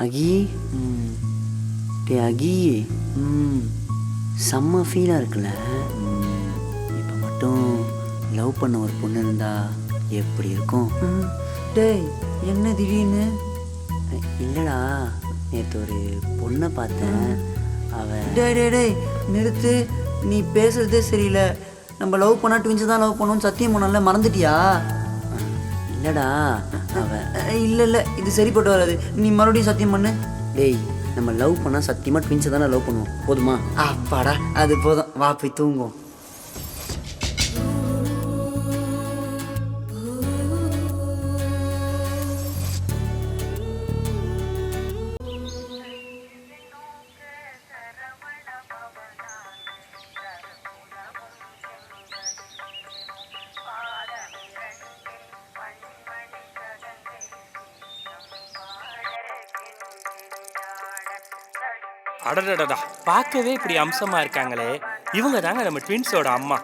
அகி டே அகி செம்ம ஃபீலாக இருக்குல்ல. இப்போ மட்டும் லவ் பண்ண ஒரு பொண்ணு இருந்தா எப்படி இருக்கும்? டேய் என்ன திடீர்னு? இல்லைடா, நேற்று ஒரு பொண்ணை பார்த்தேன். அவன் டேய் டேய் டேய் நிறுத்து, நீ பேசுறதே சரியில்லை. நம்ம லவ் பண்ணா ட்வின்ஸ் தான் லவ் பண்ணோம்னு சத்தியம் பண்ணல, மறந்துட்டியா? இல்லைடா அவன் இல்லை இல்லை, இது சரிப்பட்டு வராது. நீ மறுபடியும் சத்தியம் பண்ணு. டேய், நம்ம லவ் பண்ணால் சத்தியமாக ட்வின்ஸை தானே லவ் பண்ணுவோம், போதுமா? அப்பாடா அது போதும், வா போய் தூங்குவோம். அடடடடா, பார்க்கவே இப்படி அம்சமா இருக்காங்களே, இவங்க தாங்க நம்ம ட்வின்ஸோட அம்மா.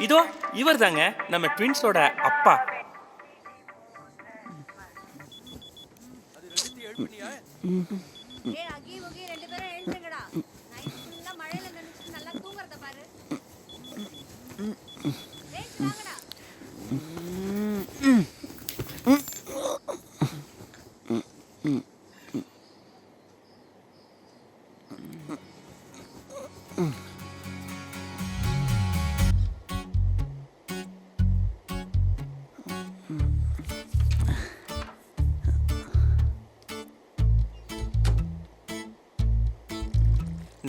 இதோ இவர் தாங்க நம்ம ட்வின்ஸோட அப்பா.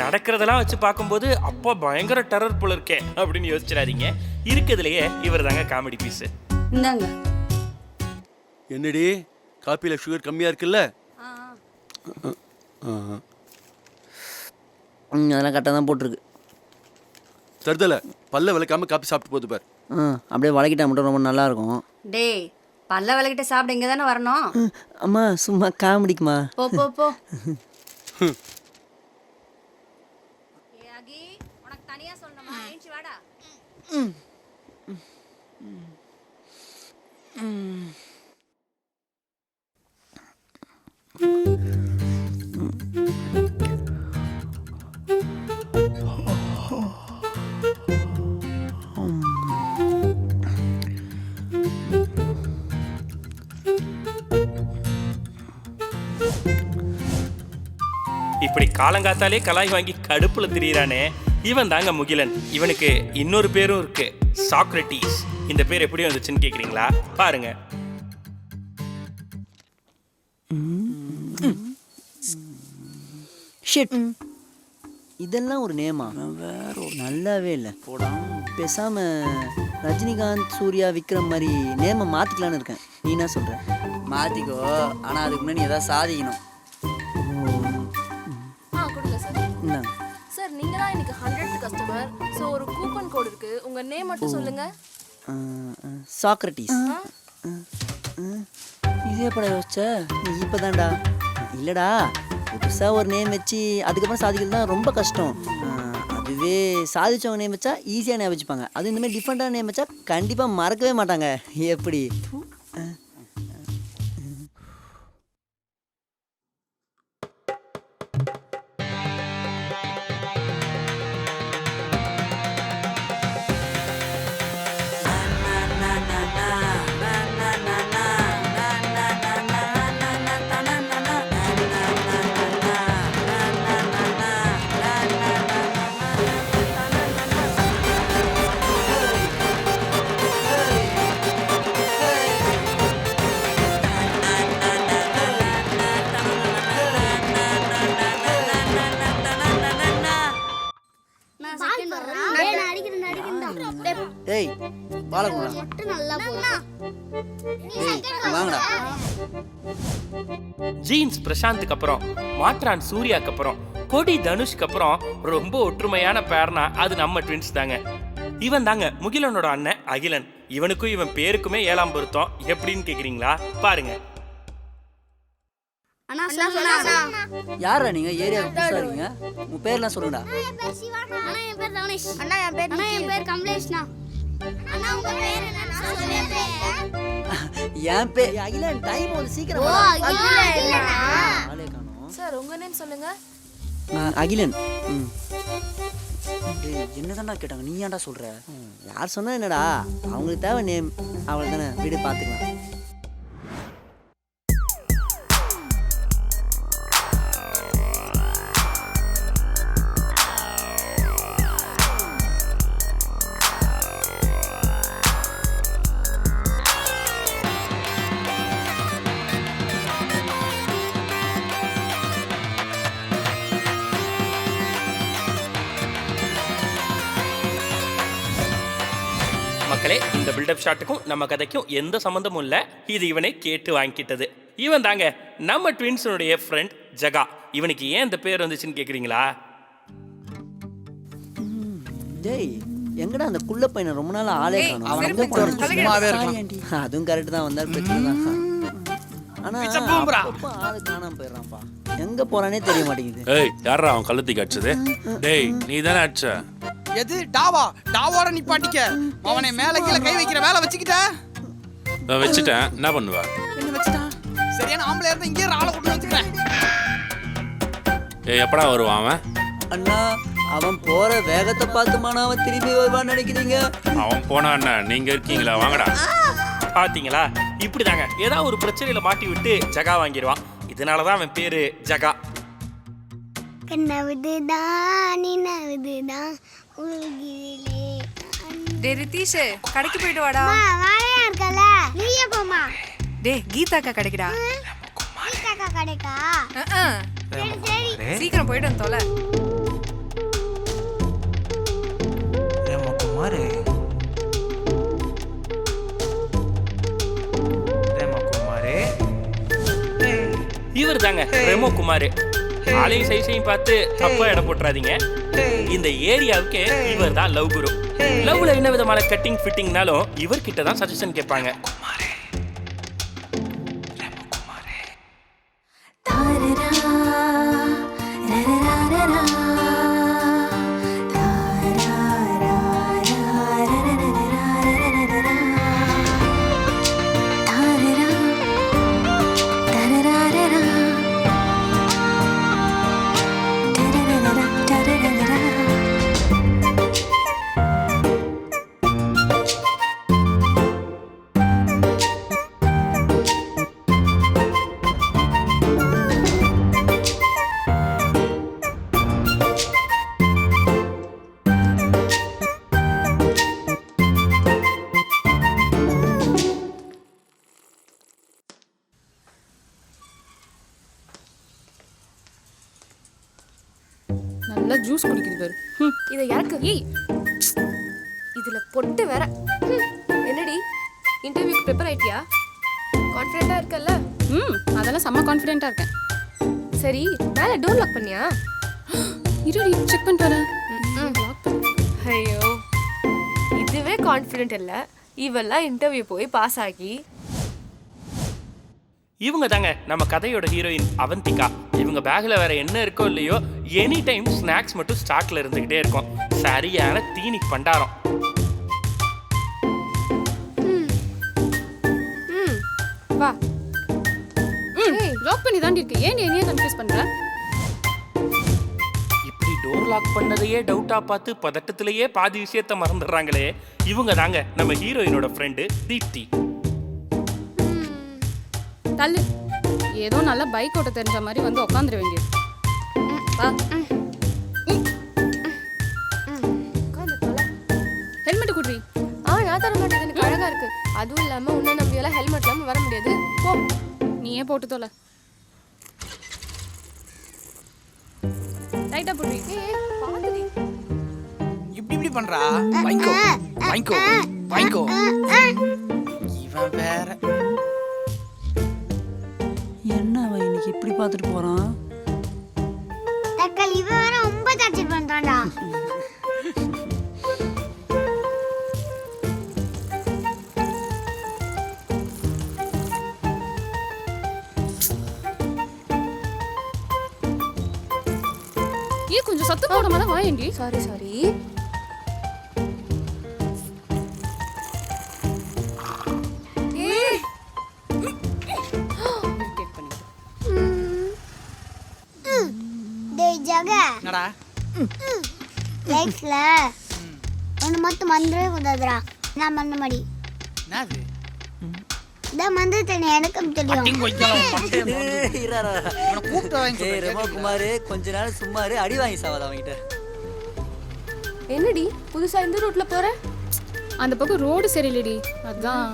நடக்கிறதெல்லாம் வச்சு பார்க்கும்போது அப்பா பயங்கர டெரர் போல இருக்கே அப்படின்னு யோசிச்சிடாதீங்க. இருக்கிறதுலையே இவர் தாங்க காமெடி பீஸ். இந்தாங்க. என்னடி காப்பியில் சுகர் கம்மியாக இருக்குல்ல? அதெல்லாம் கரெக்டாக தான் போட்டிருக்கு. தருதலை பல்ல விளக்காம காப்பி சாப்பிட்டு போகுது பார். அப்படியே வளக்கிட்டா மட்டும் ரொம்ப நல்லா இருக்கும். டேய் பல்ல விளக்கிட்ட சாப்பிட இங்கே தானே வரணும். அம்மா சும்மா காமெடிக்குமா. போ போ போ. உனக்கு தனியா சொல்லணுமா? ஏஞ்சி வாடா. இப்படி காலங்காத்தாலே கலாய் வாங்கி கடுப்புல திரியிறானே, இவன் தாங்க முகிலன். இவனுக்கு இன்னொரு பேரும் இருக்கு, சாக்ரட்டிஸ். இந்த பேர் எப்படி வந்துச்சுன்னு கேக்குறீங்களா? பாருங்க. ஷிட், இதெல்லாம் ஒரு நேமா? வேற ஒரு நல்லாவே இல்லை. பேசாம ரஜினிகாந்த் சூர்யா விக்ரம் மாதிரி நேமை மாத்திக்கலான்னு இருக்கேன். நீ என்ன சொல்ற? மாத்திக்கோ, ஆனா அதுக்கு முன்னாடி ஏதாவது சாதிக்கணும். கொடுங்க சார். இந்தாங்க. சார் நீங்க தான் எனக்கு 100th கஸ்டமர். சோ ஒரு கூப்பன் கோட் இருக்கு, உங்க நேம் மட்டும் சொல்லுங்க. சாக்ரட்டிஸ். இதே பட யோசிச்ச நீ இப்பதான்டா. இல்லடா, புதுசா ஒரு நேம் வச்சு அதுக்கப்புறம் சாதிக்கிறது தான் ரொம்ப கஷ்டம். அதுவே சாதிச்சவங்க நேம் வச்சா ஈஸியாக நேம் வச்சுப்பாங்க. அது இந்த மாதிரி டிஃப்ரெண்டான நேம் வச்சா கண்டிப்பாக மறக்கவே மாட்டாங்க. எப்படி? டேய் பாலகுடா, வாங்கடா. ஜீன்ஸ் பிரசாந்துக்கு அப்புறம், மாற்றான் சூர்யாக்கு அப்புறம் பொடி தனுஷ்க்கு அப்புறம் ரொம்ப ஒற்றுமையான பேர்னா அது நம்ம ட்வின்ஸ் தாங்க. இவன் தாங்க முகிலனோட அண்ணன் அகிலன். இவனுக்கும் இவன் பேருக்குமே 7ஆம் பொருத்தம். எப்படின்னு கேக்குறீங்களா? பாருங்க. யாரா நீங்க ஏரியா புதுசா இருக்கீங்க? உங்க பேர்லாம் சொல்லுடா. என் பேர் அகிலன். டைம் வந்து சீக்கிரம் வா. ஆளே காணோம். சார் உங்க நேம் சொல்லுங்க. அகிலன். ம். என்னதான்டா கேட்டாங்க, நீ ஏன்டா சொல்ற? யார் சொன்னா என்னடா, அவங்களுக்கு தேவை நேம். அவளை தானே வீடு பார்த்துக்கலாம். மக்களே, இந்த பில்டப் ஷாட்டுக்கும் நம்ம கதைக்கும் எந்த சம்மந்தமும் இல்லை. இது இவனை கேட்டு வாங்கிக்கிட்டது. இவன் தாங்க நம்ம ட்வின்ஸனுடைய ஃப்ரெண்ட் ஜகா. இவனுக்கு ஏன் இந்த பேர் வந்துச்சுன்னு கேட்குறீங்களா? டேய், எங்கடா அந்த குள்ள பையனை ரொம்ப நாள் ஆளே காணோம். அவன் எங்க போறான்? சும்மாவே இருக்கான். அதுவும் கரெக்ட் தான், வந்தா பிரச்சனை தான். ஆனா அப்பப்போ ஆளு காணாம போயிடுறான்ப்பா. எங்க போறானே தெரிய மாட்டேங்குது. ஏய், யாரா அவன் கழுத்துக்கு அடிச்சது? டேய், நீ தானே அடிச்ச? எது டாவா? டாவோட நிப்பாட்டிக்க. அவனை மேல கீழ கை வைக்கிற வேலை வச்சுக்கிட்ட. நான் வச்சுட்டேன். என்ன பண்ணுவ? என்ன வச்சுட்டான்? சரியான ஆம்பளை இருந்தா இங்கே ஆளை கொண்டு வந்துக்கிறேன். ஏய், எப்படா வருவான் அவன்? அண்ணா, அவன் போற வேகத்தை பார்த்துமானா அவன் திரும்பி வருவான்னு நினைக்கிறீங்க? அவன் போனா என்ன, நீங்க இருக்கீங்களா? வாங்கடா. பாத்தீங்களா, இப்படிதாங்க ஏதாவது ஒரு பிரச்சனையில மாட்டி விட்டு ஜகா வாங்கிடுவான். இதனாலதான் அவன் பேரு ஜகா. டேய் ரிதீஷ், கடைக்கு போயிட்டு வாடா. டேய், கீதாக்கா கடைக்குடா. சீக்கிரம் போயிட்டு வந்து தொலை. இவர் தாங்க ரெமோ குமார். ஆளையும் சைஸையும் பார்த்து தப்பா இடம் போட்டுறாதீங்க. இந்த ஏரியாவுக்கு இவர் தான் லவ் குரு. லவ்ல என்ன விதமான கட்டிங் ஃபிட்டிங்னாலும் இவர்கிட்ட தான் சஜஷன் கேட்பாங்க. நல்லா ஜூஸ் குடிக்குது பாரு. இதை யாருக்கு? ஏய், இதுல பொட்டு வேற. என்னடி, இன்டர்வியூக்கு ப்ரிப்பேர் ஆயிட்டியா? கான்ஃபிடென்ட்டா இருக்கல்ல? அதெல்லாம் செம்ம கான்ஃபிடென்ட்டா இருக்கேன். சரி, மேல டோர் லாக் பண்ணியா? இருடி, செக் பண்ணிட்டு வரேன். ஐயோ, இதுவே கான்ஃபிடென்ட் இல்ல. இவெல்லாம் இன்டர்வியூ போய் பாஸ் ஆகி. இவங்க தாங்க நம்ம கதையோட ஹீரோயின் அவந்திகா. இவங்க பேக்ல வேற என்ன இருக்கோ இல்லையோ, எனி டைம் ஸ்நாக்ஸ் மட்டும் ஸ்டாக்ல இருந்துகிட்டே இருக்கும். சரியான தீனி பண்டாரம். வா. லாக் பண்ணி தாண்டி இருக்கு. ஏன் நீ என்னைய கன்ஃபியூஸ் பண்ற? இப்படி டோர் லாக் பண்ணதையே டவுட்டா பார்த்து பதட்டத்திலேயே பாதி விஷயத்த மறந்துடுறாங்களே. இவங்க தாங்க நம்ம ஹீரோயினோட ஃப்ரெண்டு தீப்தி. தள்ளு. ஏதோ நல்ல பைக் ஓட்ட தெரிஞ்ச மாதிரி வந்து உட்காந்துட வேண்டியது. வா. ஹெல்மெட் குட்ரி. நான் தர மாட்டேன். எனக்கு அழகா இருக்கு. அதுவும் இல்லாம உன்ன நம்பியெல்லாம் ஹெல்மெட் இல்லாம வர முடியாது. போ. நீயே போட்டு தொலை. ரைட்டா புட்ரி. பாத்துடி. இப்படி பண்றா? வாங்கிக்கோ வாங்கிக்கோ வாங்கிக்கோ. இவன் வேற. என்ன அவன் இன்னைக்கு இப்படி பார்த்துட்டு போறான்? நக்கல் இவன் வேற ரொம்ப டார்ச்சர் பண்றான்டா. ஏன் கொஞ்சம் சத்தம் போடாம தான் வாயேண்டி. Sorry sorry. டேய் ஜக என்னடா லைஃப்ல ஒன்று மட்டும் மறந்துடவே கூடாதுடா. நான் பண்ண மாடி என்னது இதான் மறந்துட்டேன், எனக்கும் தெரியும். கூப்பிட்டு வாங்கி ஏய் ரமகுமார், கொஞ்ச நேரம் சும்மாரு, அடி வாங்கி சாவாத அவங்கிட்ட. என்னடி புதுசா இந்த ரூட்ல போற? அந்த பக்கம் ரோடு சரியில்லடி, அதான்.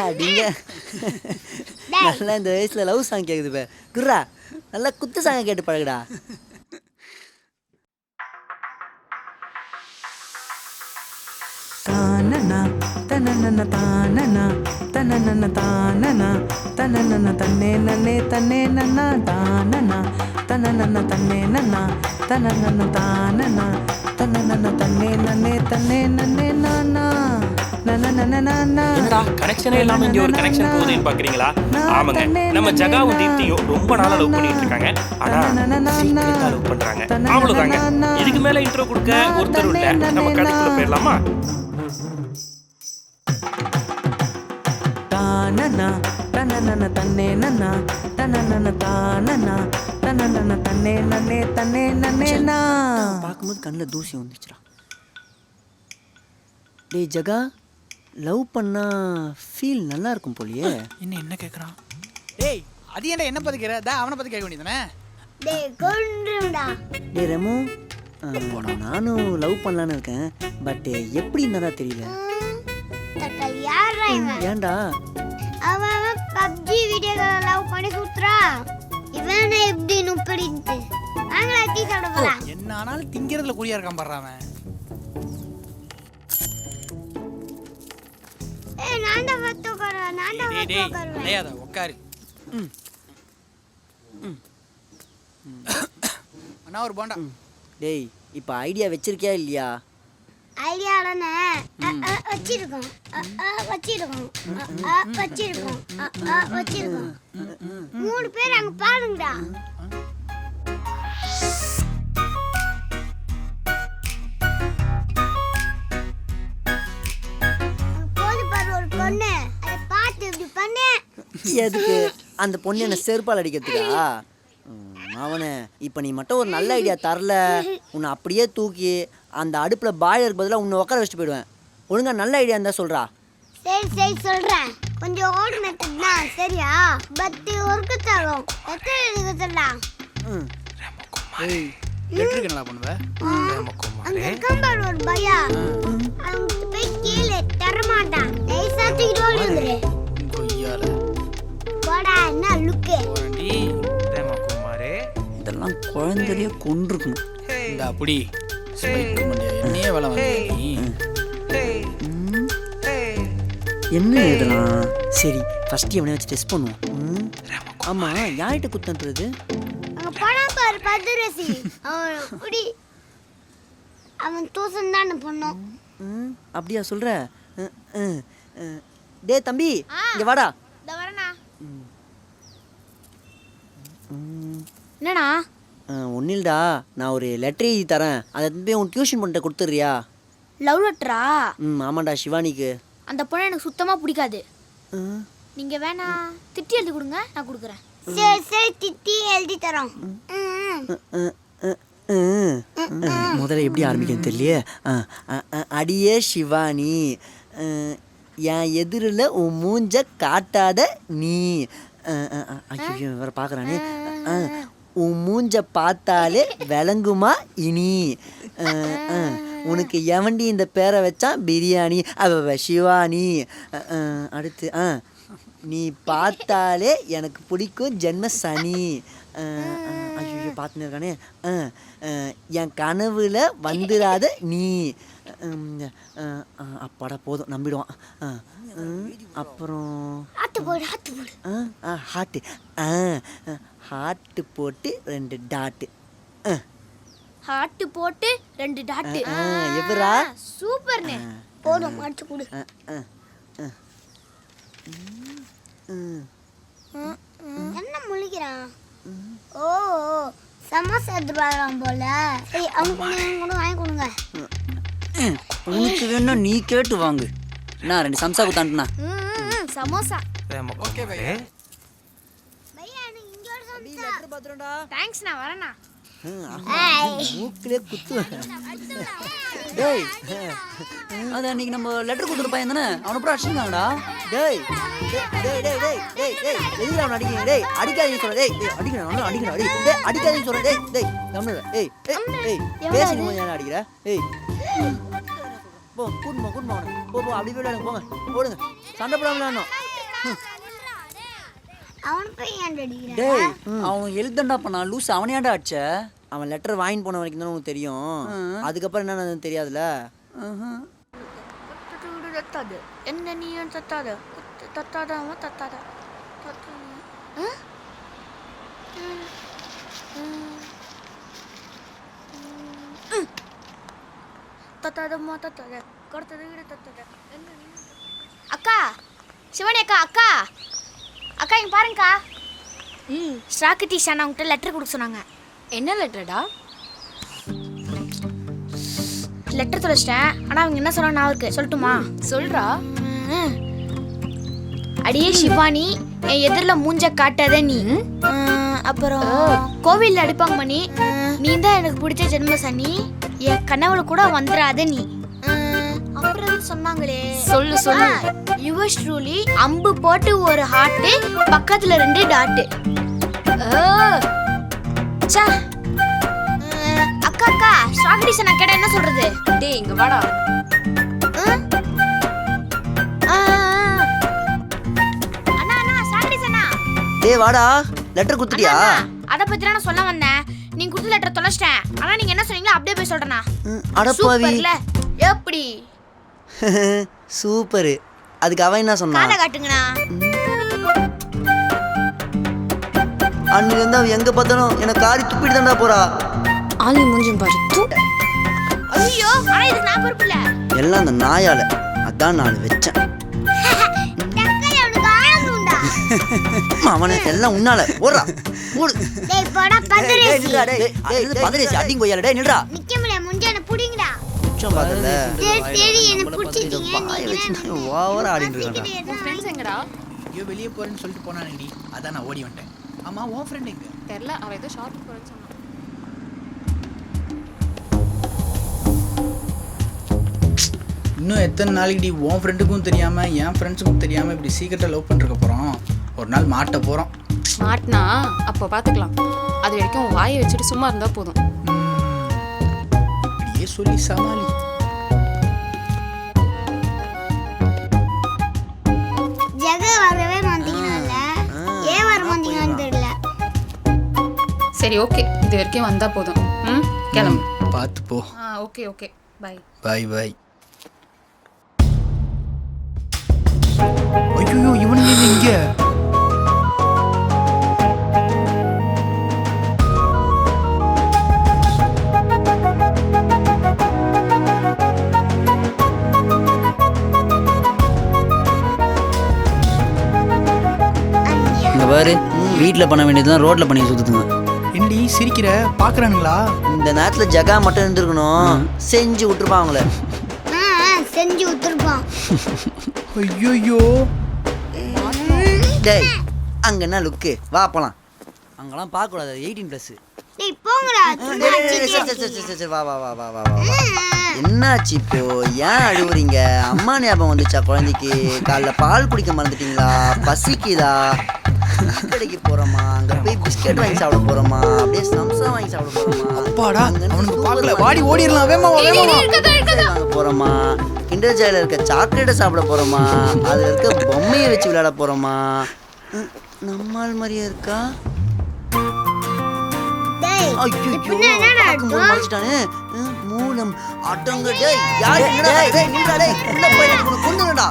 அப்படிங்க நல்லா இந்த வயசுல லவ் சாங் கேக்குது பே குர்ரா, நல்லா குத்து சாங்க கேட்டு பழகுடா. தானனா தனனன தானனா தனனன தானனா தனனன தன்னே நன்னே தன்னே நன்னா தானனா தனனன தன்னே நன்னா தனனன தானனா தனனன தன்னே நன்னே தன்னே நன்னே நானா நனனனனனா. என்னடா கனெக்ஷனே இல்லாம இங்க ஒரு கனெக்ஷன் போகுதுன்னு பாக்குறீங்களா? ஆமாங்க, நம்ம ஜகாவும் தீப்தியும் ரொம்ப நாளா லவ் பண்ணிட்டு இருக்காங்க. ஆனா சீக்கிரட்டா லவ் பண்றாங்க. அவ்வளவுதாங்க. இதுக்கு மேல இன்ட்ரோ கொடுக்க ஒருத்தர் இல்ல. நம்ம கதைக்குள்ள போயிடலாமா? தானனா தனனன தன்னே நன்னா தனனன தானனா தனனன தன்னே நன்னே தன்னே நன்னே நா. பார்க்கும்போது கண்ணில் தூசி வந்துச்சுடா. டேய் ஜகா, லவ் பண்ணா ஃபீல் நல்லா இருக்கும் போலியே. என்ன கேக்குறான்? டேய் அது ஏன்டா என்ன பத்தி கேக்குற? அவனை பத்தி கேட்க வேண்டியதானே? டேய் கொன்றுடா. டேய் ரெமோ, நானும் லவ் பண்ணலான்னு இருக்கேன். பட் எப்படி இருந்தா தெரியல. தக்கல் யாரா இவன்? ஏன்டா? அவன் பப்ஜி வீடியோகளை லவ் பண்ணி சுத்துறா. இவனை எப்படி நுப்படிட்டு வாங்கடா டீ சாப்பிட போலாம். என்ன ஆனாலும் திங்கிறதுல குறியா இருக்கான் பாடுறான் அவன். ஏய் நான் தான் ஃபர்ஸ்ட் உட்காருவேன், நான் தான் டேய் ஃபர்ஸ்ட் டேய் உட்காருவேன். அலையாத உட்காரு. அண்ணா ஒரு போண்டா. டேய் இப்போ ஐடியா வச்சிருக்கியா இல்லையா? ஐடியாலனே வச்சிருக்கோம் வச்சிருக்கோம் வச்சிருக்கோம் வச்சிருக்கோம். 3 பேர் அங்க பாருங்கடா. போது பாரு ஒரு பொண்ணு, அதை பார்த்து இப்படி பண்ணு. எதுக்கு? அந்த பொண்ணு என்ன செருப்பால் அடிக்கிறதுக்கா? அவனே இப்போ நீ மட்டும் ஒரு நல்ல ஐடியா தரல, உன்னை அப்படியே தூக்கி அந்த அடுப்பில் பாய்லருக்கு பதிலாக உன்னை உட்கார வச்சுட்டு போயிடுவேன். ஒழுங்கா நல்ல ஐடியா இருந்தா சொல்றா. சரி சரி சொல்றேன். கொஞ்சம் ஓல்ட் மெத்தட் தான் சரியா? பட் ஒர்க்கு தரும். எத்தனை எழுதி சொல்லலாம்? ஏய் லெட்டருக்கு என்னடா பண்ணுவ? அங்க இருக்கான் ஒரு பையா, அவங்க போய் கீழே தரமாட்டான். நைஸா தூக்கிட்டு ஓடி வந்துரு. கொய்யால போடா, என்ன லுக்கு? போறண்டி ரேமகுமாரே. இதெல்லாம் குழந்தையே கொண்டிருக்கணும். இந்த அப்படி ஸ்பைக் மண்டியா என்னையே வேலை வந்து நீ. என்ன இதெல்லாம்? சரி ஃபர்ஸ்ட் எவனை வச்சு டெஸ்ட் பண்ணுவோம். ஆமா, யார்கிட்ட குத்தன்றது? அங்க போனா பாரு பதுரசி. அவன் குடி, அவன் தூசன் தான் பொண்ணும். அப்படியா சொல்ற? டே தம்பி, இங்க வாடா. இந்த வரேண்ணா. என்னண்ணா? ஒன்றும் இல்லடா, நான் ஒரு லெட்டர் எழுதி தரேன். அதை போய் உன் டியூஷன் பண்ணிட்ட கொடுத்துட்றியா? லவ் லெட்டரா? ஆமாண்டா, சிவானிக்கு. அந்த பொண்ணு எனக்கு சுத்தமா பிடிக்காது. நீங்க வேணா திட்டி எழுதி கொடுங்க, நான் கொடுக்குறேன். சரி சரி திட்டி எழுதி தரோம். முதல்ல எப்படி ஆரம்பிக்கணும் தெரியலையே. அடியே சிவானி, என் எதிரில் உன் மூஞ்ச காட்டாத நீ. ஐயோ வேற பார்க்குறானே. உன் மூஞ்ச பார்த்தாலே விளங்குமா இனி. உனக்கு எவண்டி இந்த பேரை வச்சான் பிரியாணி சிவானி. அடுத்து நீ பார்த்தாலே எனக்கு பிடிக்கும் ஜென்ம சனி. ஐயோ பார்த்துன்னு இருக்கானே. என் கனவுல வந்துடாத நீ. அப்பாடா போதும் நம்பிடுவான். அப்புறம் ஆத்து போடு ஆத்து போடு. ஹார்ட்டு ஹார்ட்டு போட்டு 2 டாட்டு. ஹார்ட் போட்டு 2 டாட். எவரா சூப்பர்னே. போடும் அடிச்சு கொடு. என்ன முழிக்கிறான்? ஓ சமோசா எடுத்துட்டு போல. சரி அவங்க கூட வாங்கி கொடுங்க. உனக்கு வேணா நீ கேட்டு வாங்கு. நான் 2 சம்சா குத்தாண்டுனா. சமோசா. ஓகே பையா. பையா எனக்கு இங்க ஒரு சமோசா. லெட்டர் பாத்துறடா. தேங்க்ஸ் நான் வரேனா. மூக்கிலே குத்து. டேய் அது அன்னைக்கு நம்ம லெட்டர் கொடுத்துட்டு பையன் தானே, அவனை அப்புறம் அடிச்சுட்டாங்கடா. டேய் டேய் டேய் டேய் டேய் டேய் எதுக்கு அவனை அடிக்கிறீங்க? டேய் அடிக்காதீங்க சொல்ற. டேய் டேய் அடிக்கிறேன் அவனை அடிக்கிறேன். டேய் அடிக்காதீங்க சொல்ற. டேய் டேய் கம்முனு. ஏய் ஏய் பேசிட்டு போய் ஏன் அடிக்கிற? ஏய் போ கூட்மா அவனை. போ அப்படி போய் போங்க போடுங்க. சண்டை போடாம விளையாடணும். அவன் போய் ஏன் அடிக்கிறான்? டேய் அவன் எழுதண்டா பண்ணா லூஸ். அவனே ஏன்டா அடிச்ச? அவன் லெட்டர் வாங்கிட்டு போன வரைக்கும் தானே உனக்கு தெரியும். அதுக்கப்புறம் என்னன்னு தெரியாதுல்ல. தத்தாது என்ன நீ தத்தாது தத்தாதாம தத்தாத தத்தாதம்மா தத்தாத கொடுத்தது வீடு தத்தாத. அக்கா சிவனி அக்கா அக்கா அக்கா இங்க பாருங்கக்கா. ஸ்ராக்கிட்டி சார் அவங்ககிட்ட லெட்டர் கொடுக்க சொன்னாங்க. என்ன லெட்டர்டா? லெட்டர் தொலைச்சிட்டேன். ஆனால் அவங்க என்ன சொன்னாங்க நான் இருக்கு சொல்லட்டுமா? சொல்றா. அடியே சிவானி என் எதிரில் மூஞ்ச காட்டாத நீ. அப்புறம் கோவிலில் அடிப்பாங்க மணி. நீ தான் எனக்கு பிடிச்ச ஜென்ம சனி. என் கனவுல கூட வந்துடாத நீ. அப்புறம் சொன்னாங்களே சொல்லு சொல்லு. யுவர்ஸ் ட்ரூலி அம்பு போட்டு ஒரு ஹார்ட் பக்கத்துல 2 டாட். அக்கா அக்கா ஸ்ட்ராபெரிஸ் நான் கேட்டா என்ன சொல்றது? டேய் இங்க வாடா. அண்ணா அண்ணா ஸ்ட்ராபெரிஸ் அண்ணா. டேய் வாடா லெட்டர் குடுத்துட்டியா? அத பத்தி நான் சொல்ல வந்தேன். நீங்க கொடுத்த லெட்டர் தொலைச்சிட்டேன். ஆனா நீங்க என்ன சொன்னீங்களோ அப்படியே போய் சொல்றேனா. அடப்பாவி. சூப்பர்ல. எப்படி? சூப்பர். அதுக்கு அவன் என்ன சொன்னான்? காதை காட்டுங்கண்ணா. அன்னில இருந்து அவன் எங்க பார்த்தாலும் என்ன காரி துப்பிட்டு தான்டா போறா. ஆளி மூஞ்சும் பாரு. ஐயோ ஆனா இது நான் பொறுப்பு இல்ல. எல்லாம் அந்த நாயால. அதான் நான் வெச்சேன். டக்கல அவனுக்கு ஆகும்டா. அவனே எல்லாம் உன்னால. ஓடுறா. ஓடு. டேய் போடா பந்தரேசி. டேய் பந்தரேசி அடிங்க போயால. டேய் நில்றா. நிக்க முடியல முஞ்சன புடிங்கடா. சும்மா பாத்தல. சரி என்ன புடிச்சிட்டீங்க நீங்க. ஓவரா ஆடிட்டு இருக்கானே. உன் ஃப்ரெண்ட்ஸ் எங்கடா? ஐயோ வெளியே போறேன்னு சொல்லிட்டு போனானேடி. அதான் நான் ஓடி வந்துட்டேன். ஆமா உன் ஃப்ரெண்ட் எங்க? தெரியல, அவ ஏதோ ஷாப்பிங் போறேன்னு சொன்னா. இன்னும் எத்தனை நாளைக்கு உன் ஃப்ரெண்டுக்கும் தெரியாம என் ஃப்ரெண்ட்ஸுக்கும் தெரியாம இப்படி சீக்கிரட்டா லவ் பண்ணிருக்க போறோம். ஒரு நாள் மாட்ட போறோம். மாட்டினா அப்போ பார்த்துக்கலாம். அது வரைக்கும் வாயை வச்சுட்டு சும்மா இருந்தா போதும். அப்படியே சொல்லி சமாளி. ஜெக வரவே மாட்டீங்கல்ல. ஏன் வர மாட்டீங்கன்னு தெரியல. சரி ஓகே, இது வரைக்கும் வந்தா போதும். கிளம்பு. பார்த்து போ. Okay okay bye. Bye bye. ஐயோ இவனுங்க இங்க. இங்க பாரு வீட்டில் பண்ண வேண்டியதுதான் ரோட்ல பண்ணி சுத்துதுங்க. என்னடி சிரிக்கிற? பாக்குறானுங்களா? இந்த நேரத்துல ஜகா மட்டும் இருந்திருக்கணும். செஞ்சு விட்டுருப்பான் அவங்கள. செஞ்சு விட்டுருப்பான். ஐயோ டேய் அங்க என்ன லுக்கு? வா போலாம். அங்கெல்லாம் பார்க்க கூடாது. 18+. டேய் போங்கடா. சரி வா வா வா வா வா வா. என்னாச்சு இப்போ? ஏன் அழுவுறீங்க? அம்மா ஞாபகம் வந்துச்சா குழந்தைக்கு? காலைல பால் குடிக்க மறந்துட்டீங்களா? பசிக்குதா? கடைக்கு போறோமா? அங்க போய் பிஸ்கெட் வாங்கி சாப்பிட போறோமா? அப்படியே சம்சா வாங்கி சாப்பிட போறோமா? அப்பாடா அவனுக்கு பார்க்கல. வாடி ஓடிரலாம். வேமா வேமா. வாங்க போறோமா? கிண்டர் ஜாயில இருக்க சாக்லேட்டை சாப்பிட போறோமா? அதுல இருக்க பொம்மையை வச்சு விளையாட போறோமா? நம்மால் மாதிரியே இருக்கா? டேய் ஐயோ இப்படி என்னடா பார்க்கும்போது மறைச்சிட்டானே மூலம் அடங்க டேய் யார் என்னடா டேய் நில்றா டேய் உள்ள போய் எனக்கு கொன்னுடா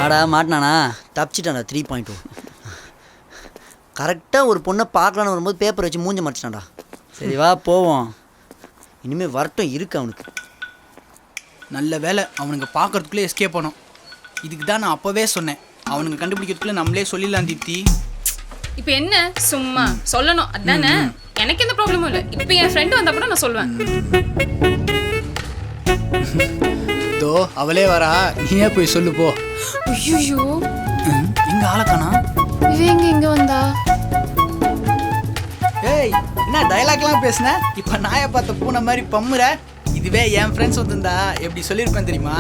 ஆடா மாட்டினானா தப்பிச்சிட்டான்டா 3.2 கரெக்டாக ஒரு பொண்ணை பார்க்கலான்னு வரும்போது பேப்பர் வச்சு மூஞ்ச மறைச்சிட்டான்டா சரி வா போவோம் இனிமேல் வரட்டும் இருக்கு அவனுக்கு நல்ல வேலை அவனுங்க பார்க்கறதுக்குள்ளே எஸ்கேப் பண்ணோம். இதுக்கு தான் நான் அப்போவே சொன்னேன், அவனுங்க கண்டுபிடிக்கிறதுக்குள்ளே நம்மளே சொல்லிடலாம் தீப்தி. இப்போ என்ன சும்மா சொல்லணும் அதானே? எனக்கு எந்த ப்ராப்ளமும் இல்லை. இப்போ என் ஃப்ரெண்டு வந்தா கூட நான் சொல்லுவேன். தோ அவளே வரா, நீயே போய் சொல்லு போ. ஐயோ எங்க ஆளக்கானா? இவ எங்க வந்தா? ஏய் என்ன டயலாக்லாம் பேசுன? இப்போ நாயை பார்த்த பூனை மாதிரி பம்முற. இதுவே என் ஃப்ரெண்ட்ஸ் வந்திருந்தா எப்படி சொல்லியிருப்பேன் தெரியுமா?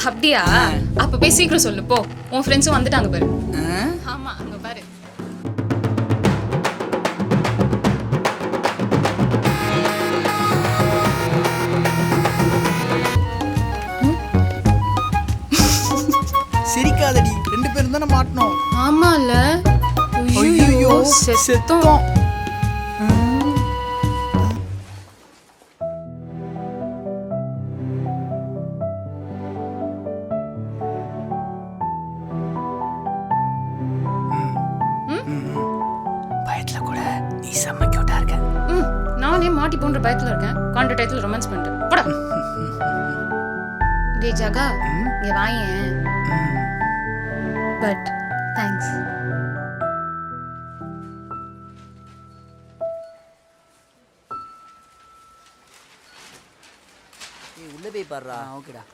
அப்படியா? அப்ப போய் சீக்கிரம் சொல்லு போ. உன் ஃப்ரெண்ட்ஸும் வந்துட்டாங்க பாரு. ஆமா அங்க பாரு. சிரிக்காதடி, 2 பேரும் தானே மாட்டணும். ஆமால. ஐயோ செத்தோம். பயத்துல கூட நீ செம்ம கியூட்டா இருக்க. நானே மாட்டி போன்ற பயத்துல இருக்கேன். காண்ட டயத்துல ரொமான்ஸ் பண்ணிட்டேன். போடா. டேய் ஜகா, இங்க வாயேன். But thanks. நீ உள்ள போய் பாருடா. ஓகேடா.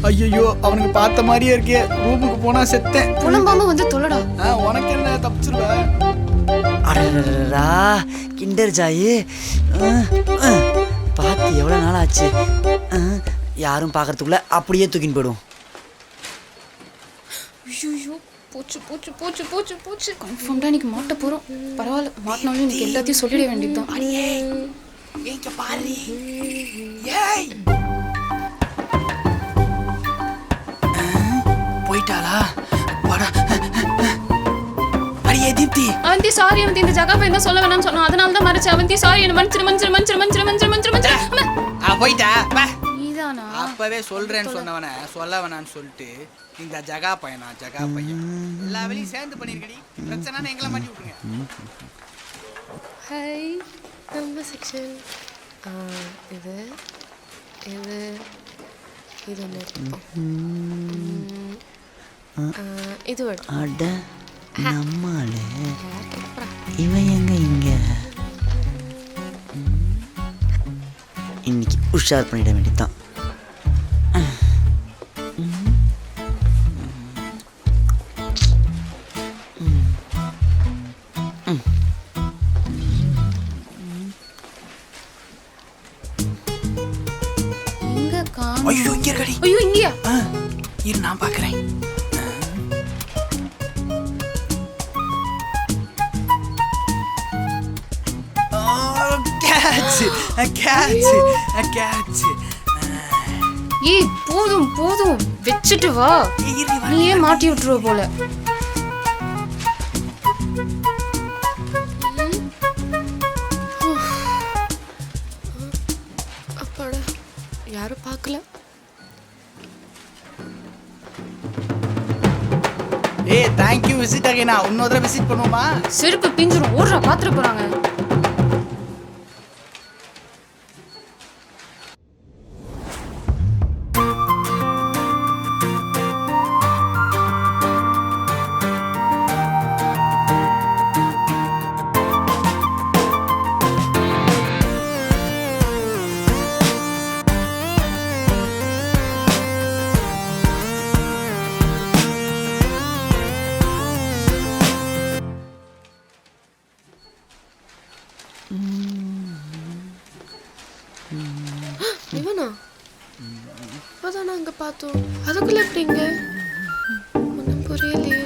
ஐயோ அவனுக்கு பார்த்த மாதிரியே இருக்கே. ரூமுக்கு போனா செத்தேன். புலம்பாம வந்து தொலைடா. உனக்கு என்ன தப்பிச்சிருவ? அடடா கிண்டர் ஜாயி பார்த்து எவ்வளோ நாள் ஆச்சு. யாரும் பார்க்கறதுக்குள்ள அப்படியே தூக்கின்னு போயிடும். ஐயோ போச்சு போச்சு போச்சு போச்சு போச்சு. கன்ஃபார்ம்டா இன்னைக்கு மாட்ட போறோம். பரவாயில்ல, மாட்டினாலும் இன்னைக்கு எல்லாத்தையும் சொல்லிட வேண்டியதுதான். எங்க பாரு. ஏய் போயிட்டாளா? வாடா. அடியே தீப்தி. அவந்தி சாரி, அவந்தி இந்த ஜகா போய் தான் சொல்ல வேணாம்னு சொன்னா, அதனால தான் மறைச்சு. அவந்தி சாரி, என்ன மன்னிச்சிரு மன்னிச்சிரு மன்னிச்சிரு மன்னிச்சிரு மன்னிச்சிரு மன்னிச்சிரு. போயிட்டா பா. நீதானா? அப்பவே சொல்றேன்னு சொன்னவன சொல்ல வேணான்னு சொல்லிட்டு இந்த ஜகா பையனா ஜகா பையன் எல்லா வேலையும் சேர்ந்து பண்ணிருக்கடி. பிரச்சனை எங்களை மாட்டி விட்டுருங்க. ஹாய், நம்ம செக்ஷன். இது இது இது ஒன்று இது அட நம்மாலே இவன் எங்க இங்க? இன்னைக்கு உஷார் பண்ணிட வேண்டியதுதான். ஐயோ இங்க இருக்கடி. ஐயோ இங்கயா? இரு நான் பாக்குறேன். ஏய் போதும் போதும் வெச்சிட்டு வா. நீயே மாட்டி விட்டுருவ போல. அப்பாடா, யாரும் பார்க்கல. ஏய் தேங்க் யூ விசிட் அகைனா. இன்னொரு தடவை விசிட் பண்ணுவோமா? செருப்பு பிஞ்சிரும். ஓடுறா, பாத்துற போறாங்க. இவனா? இப்போதான் அங்க பார்த்தோம். அதுக்குள்ள எப்படிங்க? ஒன்றும் புரியலையே.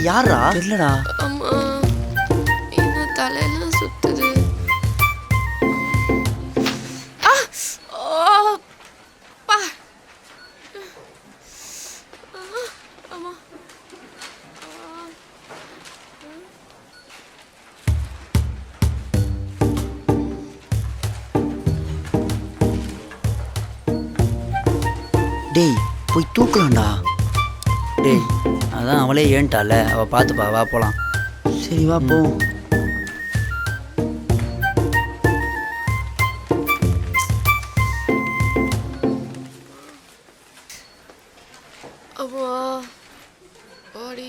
யாரா தெரியலடா. அம்மா என்ன தலையெல்லாம் சுத்துது. ஆ! ஓ! பா! அம்மா. டேய் போய் தூக்கலாம்டா. டேய் அதான் அவளே ஏன்ட்டால, அவள் பார்த்துப்பா, வா போகலாம். சரி வா போ. அம்மா பாடி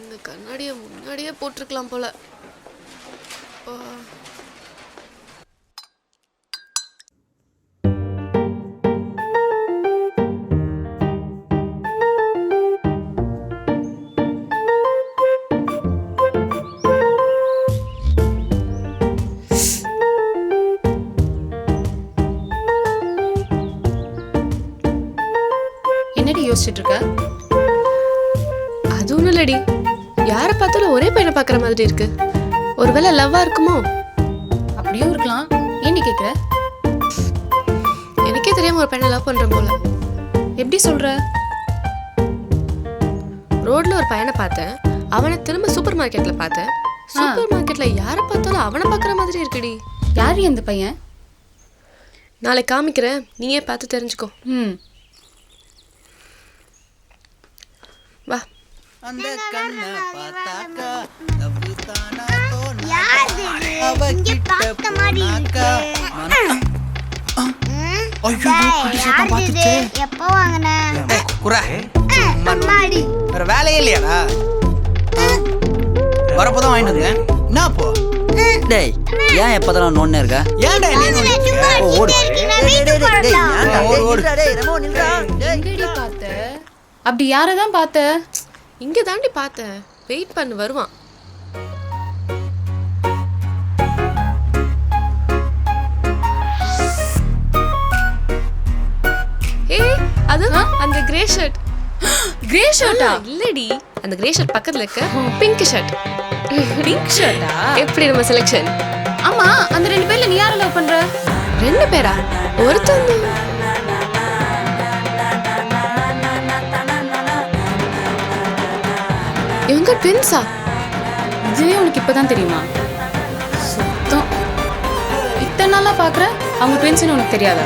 இந்த கண்ணாடியை முன்னாடியே போட்டிருக்கலாம் போல. அப்பா. என்னடி யோசிச்சுட்டு இருக்க? அது ஒன்றும் இல்லடி, யாரை பார்த்தாலும் ஒரே பையனை பார்க்குற மாதிரி இருக்கு. ஒருவேளை லவ்வா இருக்குமோ? அப்படியும் இருக்கலாம். ஏண்டி கேட்குற? எனக்கே தெரியாம ஒரு பையனை லவ் பண்றேன் போல. எப்படி சொல்ற? ரோட்ல ஒரு பையனை பார்த்தேன், அவனை திரும்ப சூப்பர் மார்க்கெட்ல பார்த்தேன். சூப்பர் மார்க்கெட்ல யாரை பார்த்தாலும் அவனை பார்க்குற மாதிரி இருக்குடி. யாரு அந்த பையன்? நாளைக்கு காமிக்கிறேன், நீயே பார்த்து தெரிஞ்சுக்கோ. வா. அந்த கண்ணை பார்த்தாக்கா லவ் தானா தோணா. யாரு இது? அவ இங்க கிட்ட பார்த்த மாதிரி போனாக்கா இருக்கு. ஐயோ குட்டி சத்தம் யாரு இது? பார்த்துச்சே. எப்போ வாங்கின? குரா அம்மாடி. வேற வேலையே இல்லையாடா? வரப்போதான் வாங்கிட்டு வந்தேன். என்ன அப்போ? டேய் ஏன் எப்போதெல்லாம் நோன்னே இருக்க? ஏன்டா என்ன நோண்டிட்டு இருக்க? ஓடு. நான் வீட்டுக்கு போறேன்டா. எங்கடி பார்த்த? அப்படி யாரை தான் பார்த்த? இங்க தாண்டி பார்த்தேன். வெயிட் பண்ணு, வருவான். ஏய் அது அந்த கிரே ஷர்ட். கிரே ஷர்ட்டா? இல்லடி, அந்த கிரே ஷர்ட் பக்கத்துல இருக்க பிங்க் ஷர்ட். பிங்க் ஷர்ட்டா? எப்படி நம்ம செலக்ஷன்? ஆமா, அந்த ரெண்டு பேர்ல நீ யாரை லவ் பண்ற? ரெண்டு பேரா? ஒருத்தன் இவங்க ட்வின்ஸா? இதுவே உனக்கு இப்பதான் தெரியுமா? சுத்தம். இத்தனை நாளா பாக்குற, அவங்க ட்வின்ஸ்னு உனக்கு தெரியாதா?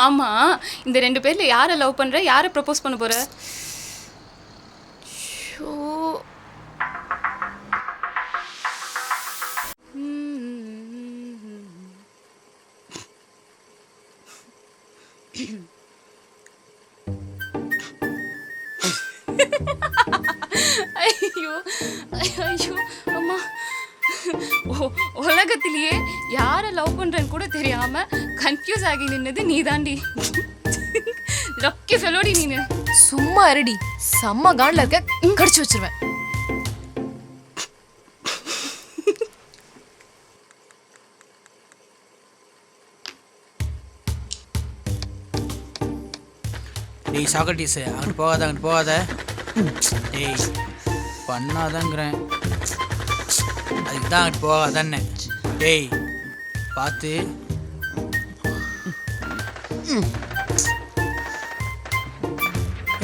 ஆமா, இந்த ரெண்டு பேர்ல யாரை லவ் பண்ற, யாரை ப்ரப்போஸ் பண்ண போற? ஐயோ ஐயோ அம்மா, உலகத்திலேயே யாரை லவ் பண்றேன்னு கூட தெரியாம கன்ஃபியூஸ் ஆகி நின்னது நீ தாண்டி. லக்கி ஃபெலோடி நீனு. சும்மா இருடி, செம்ம காண்ல இருக்க, கடிச்சு வச்சிருவேன். டேய் சாக்ரட்டிஸ், அங்கிட்டு போகாத, அங்கிட்டு போகாத. டேய் பண்ணாதங்கிறேன், அதுக்கு தான் அங்கிட்டு போகாதானே. டேய் பார்த்து.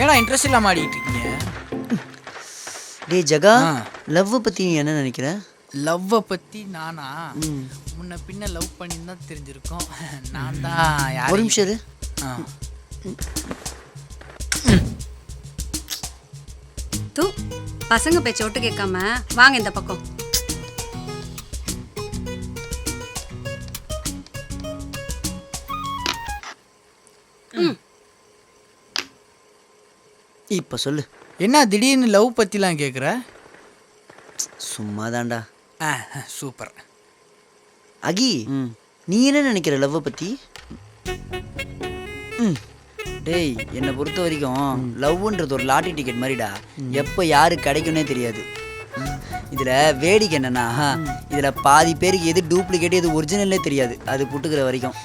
ஏடா இன்ட்ரெஸ்ட் இல்லாம ஆடிட்டு இருக்கீங்க? டேய் ஜகா, லவ்வை பற்றி நீ என்ன நினைக்கிற? லவ்வை பற்றி நானா? முன்ன பின்ன லவ் பண்ணி தான் தெரிஞ்சிருக்கோம். நான் தான் ஒரு நிமிஷம் இரு. தூ பசங்க பேச்ச ஒட்டு கேட்காம வாங்க இந்த பக்கம். இப்போ சொல்லு. என்ன திடீர்னு லவ் பற்றிலாம் கேட்குற? சும்மா தான்டா. சூப்பர். அகி, நீ என்ன நினைக்கிற லவ்வை பற்றி? டேய் என்னை பொறுத்த வரைக்கும் லவ்ன்றது ஒரு லாட்டரி டிக்கெட் மாதிரிடா. எப்போ யாரு கிடைக்கும்னே தெரியாது. இதில் வேடிக்கை என்னன்னா, இதில் பாதி பேருக்கு எது டூப்ளிகேட் எது ஒரிஜினல்லே தெரியாது. அது புட்டுக்கிற வரைக்கும்.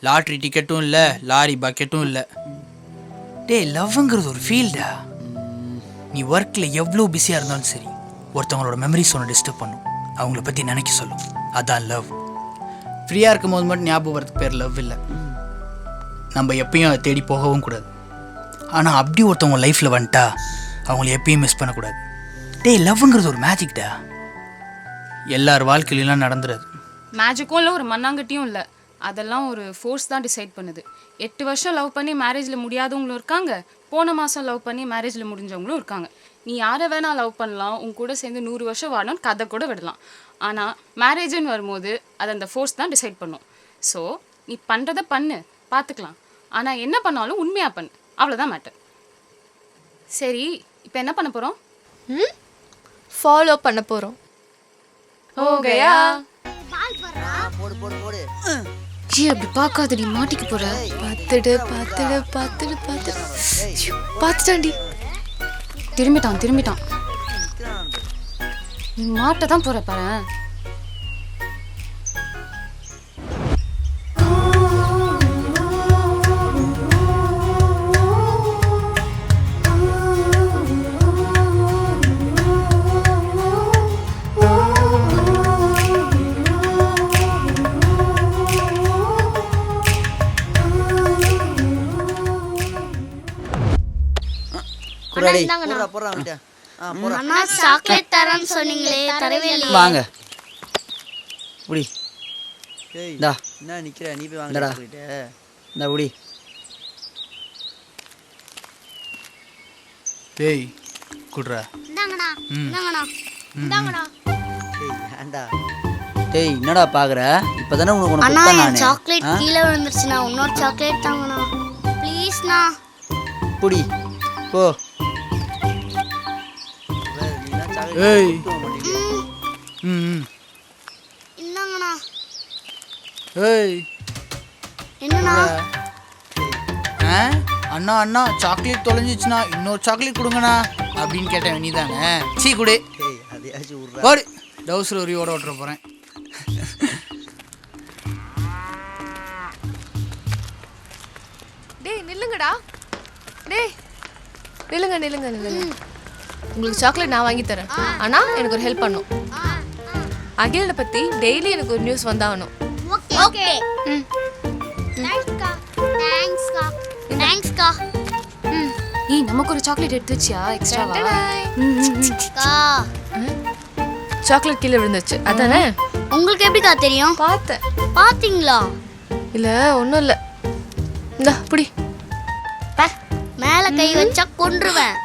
லாட்ரி டிக்கெட்டும் இல்லை, லாரி பக்கெட்டும் இல்லை. டேய் லவ்ங்கிறது ஒரு ஃபீல்டா. நீ ஒர்க்கில் எவ்வளோ பிஸியாக இருந்தாலும் சரி, ஒருத்தவங்களோட மெமரிஸ் ஒன்று டிஸ்டர்ப் பண்ணும், அவங்கள பற்றி நினைக்க சொல்லும். அதான் லவ். ஃப்ரீயாக இருக்கும் போது மட்டும் ஞாபகம் வரதுக்கு பேர் லவ் இல்லை. நம்ம எப்பயும் அதை தேடி போகவும் கூடாது. ஆனால் அப்படி ஒருத்தவங்க லைஃப்பில் வந்துட்டா அவங்கள எப்பயும் மிஸ் பண்ணக்கூடாது. டேய் லவ்ங்கிறது ஒரு மேஜிக்டா. எல்லார் வாழ்க்கையிலாம் நடந்துடாது. மேஜிக்கும் இல்லை, ஒரு மண்ணாங்கட்டியும் இல்லை. அதெல்லாம் ஒரு ஃபோர்ஸ் தான் டிசைட் பண்ணுது. 8 வருஷம் லவ் பண்ணி மேரேஜில் முடியாதவங்களும் இருக்காங்க, போன மாதம் லவ் பண்ணி மேரேஜில் முடிஞ்சவங்களும் இருக்காங்க. நீ யாரை வேணா லவ் பண்ணலாம், உன் கூட சேர்ந்து 100 வருஷம் வாழணும், கதை கூட விடலாம். ஆனால் மேரேஜுன்னு வரும்போது அது அந்த ஃபோர்ஸ் தான் டிசைட் பண்ணும். ஸோ நீ பண்ணுறத பண்ணு, பார்த்துக்கலாம். ஆனால் என்ன பண்ணாலும் உண்மையாக பண்ணு, அவ்வளோதான் மேட்டர். சரி, இப்போ என்ன பண்ண போகிறோம்? ஃபாலோ பண்ண போறோம். ஓகேயா? போடு போடு போடு. ஜி அப்படி பார்க்காத, நீ மாட்டிக்க போற. பார்த்துடு பார்த்துடு பார்த்துடு பார்த்துடு. பார்த்துட்டாண்டி. திரும்பிட்டான். நீ மாட்ட தான் போற பாரு. அண்ணா சாக்லேட் தரேன்னு சொன்னீங்களே, தரவே இல்லையே. வாங்க புடி. இந்தா என்ன நிக்கிற, நீ போய் வாங்கடா. இந்தா புடி. டேய் குட்ரா. இந்தாங்கண்ணா இந்தாங்கண்ணா இந்தாங்கண்ணா. ஏண்டா டேய் என்னடா பாக்குற? இப்பதானே உனக்கு அண்ணா கொடுத்தேன் என் நானு. சாக்லேட் கீழே விழுந்துருச்சுண்ணா, இன்னொரு சாக்லேட் தாங்கண்ணா ப்ளீஸ்ண்ணா. புடி போ. ஏய் இந்தாங்கண்ணா. ஏய் என்னண்ணா? அண்ணா அண்ணா சாக்லேட் தொலைஞ்சிச்சுண்ணா, இன்னொரு சாக்லேட் கொடுங்கண்ணா அப்படின்னு கேட்டேன். நீ தானே? சீ குடு. ஓடு. டவுசர் ஒரு ஓட ஓட்டுற போகிறேன். டேய் நில்லுங்கடா. டேய் நில்லுங்க. உங்களுக்கு சாக்லேட் நான் வாங்கி தரேன். ஆனா எனக்கு ஒரு ஹெல்ப் பண்ணும். அகிலனை பத்தி டெய்லி எனக்கு ஒரு நியூஸ் வந்தாகணும். ஓகே. தேங்க்ஸ்க்கா. ஏய் நமக்கு ஒரு சாக்லேட் எடுத்து வச்சியா எக்ஸ்ட்ராவா? சாக்லேட் கீழே விழுந்துச்சு அதானே? உங்களுக்கு எப்படிக்கா தெரியும்? பார்த்தேன். பாத்தீங்களா? இல்ல ஒன்றும் இல்லை. இந்தா புடி. மேல கை வச்சா கொன்றுவேன்.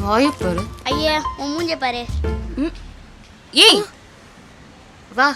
வாயை பாரு. ஐயா உன் மூஞ்ச பாரு. ஏய் வா.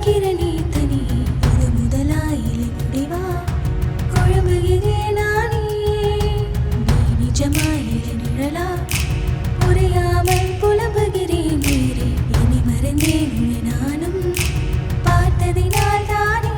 பார்க்கிற நீ தனி இது முதலாயிலை முடிவா குழம்புகிறேன் நானே நீ நிஜமாயிலை நிழலா புரியாமல் புலம்புகிறேன் வேறே இனி மறந்தேன் உன்னை நானும் பார்த்ததினால் தானே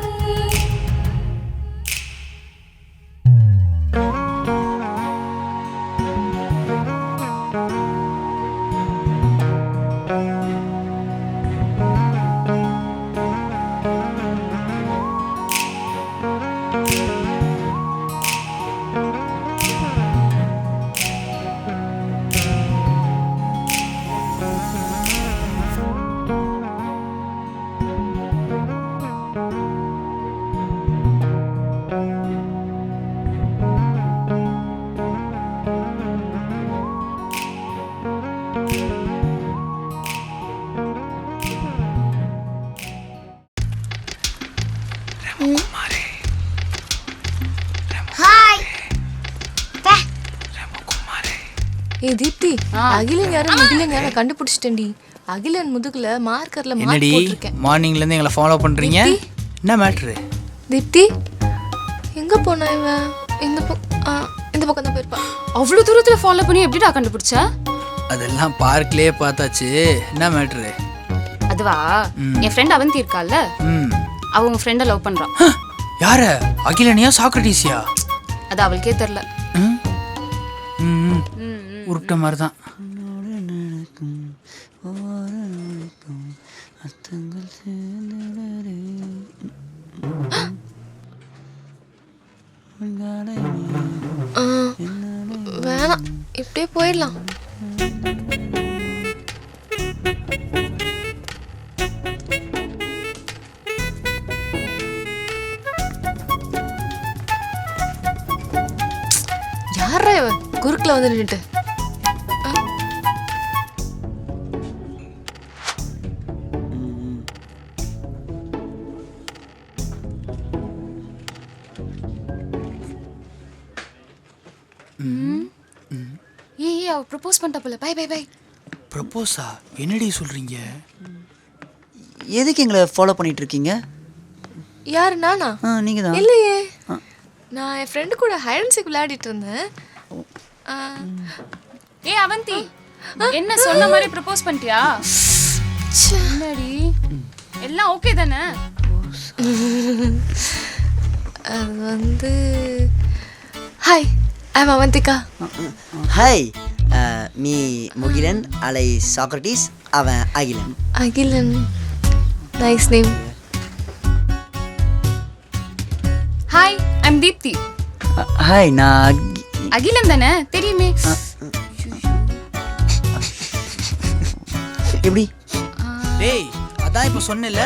ஹாய் ஏ தீப்தி அகிலன் யாரும் முகிலன் யாரும் கண்டுபிடிச்சிட்டேன்டி. அகிலன் முதுகுல மார்க்கர்ல மார்க் என்னடி போட்டிருக்கேன். மார்னிங்லேருந்து எங்களை ஃபாலோ பண்ணுறீங்க? என்ன மேட்ரு? தீப்தி எங்க போனா இவன்? இந்த பக்கம் தான் போயிருப்பா. அவ்வளோ தூரத்தில் ஃபாலோ பண்ணி எப்படிடா கண்டுபிடிச்ச? அதெல்லாம் பார்க்லேயே பார்த்தாச்சு. என்ன மேட்ரு? அதுவா, என் ஃப்ரெண்ட் அவந்தி இருக்கால்ல, அவங்க ஃப்ரெண்டை லவ் பண்ணுறான். யார? அகிலனியா சாக்ரட்டிஸியா? அது அவளுக்கே தெரில. உருட்ட மாதிரி தான். வேணாம், இப்படியே போயிடலாம். யாரா இவ குறுக்குல வந்து நின்னுட்டு? ஏய் அவ ப்ரப்போஸ் பண்ணிட்டா போல. Bye bye bye. ப்ரப்போஸா? என்னடி சொல்கிறீங்க? எதுக்கு எங்களை ஃபாலோ பண்ணிட்டு இருக்கீங்க? யாரு? நானா? நீங்கள் தான். இல்லையே, நான் என் ஃப்ரெண்டு கூட ஹைட் அண்ட் சீக் விளையாடிட்டு இருந்தேன். ஏய் அவந்தி, என்ன சொன்ன மாதிரி ப்ரப்போஸ் பண்ணிட்டியா? என்னடி எல்லாம் ஓகே தானே? அது வந்து hi, I'm Avanthika. Hi, me Mugilan அலை சாக்ரட்டிஸ், அவன் Akilan. Akilan, nice name. Hi, I'm Deepthi. Hi, நான் அகிலன் தானே, தெரியுமே. எப்படி? டேய், அதான் இப்போ சொன்னேன்ல,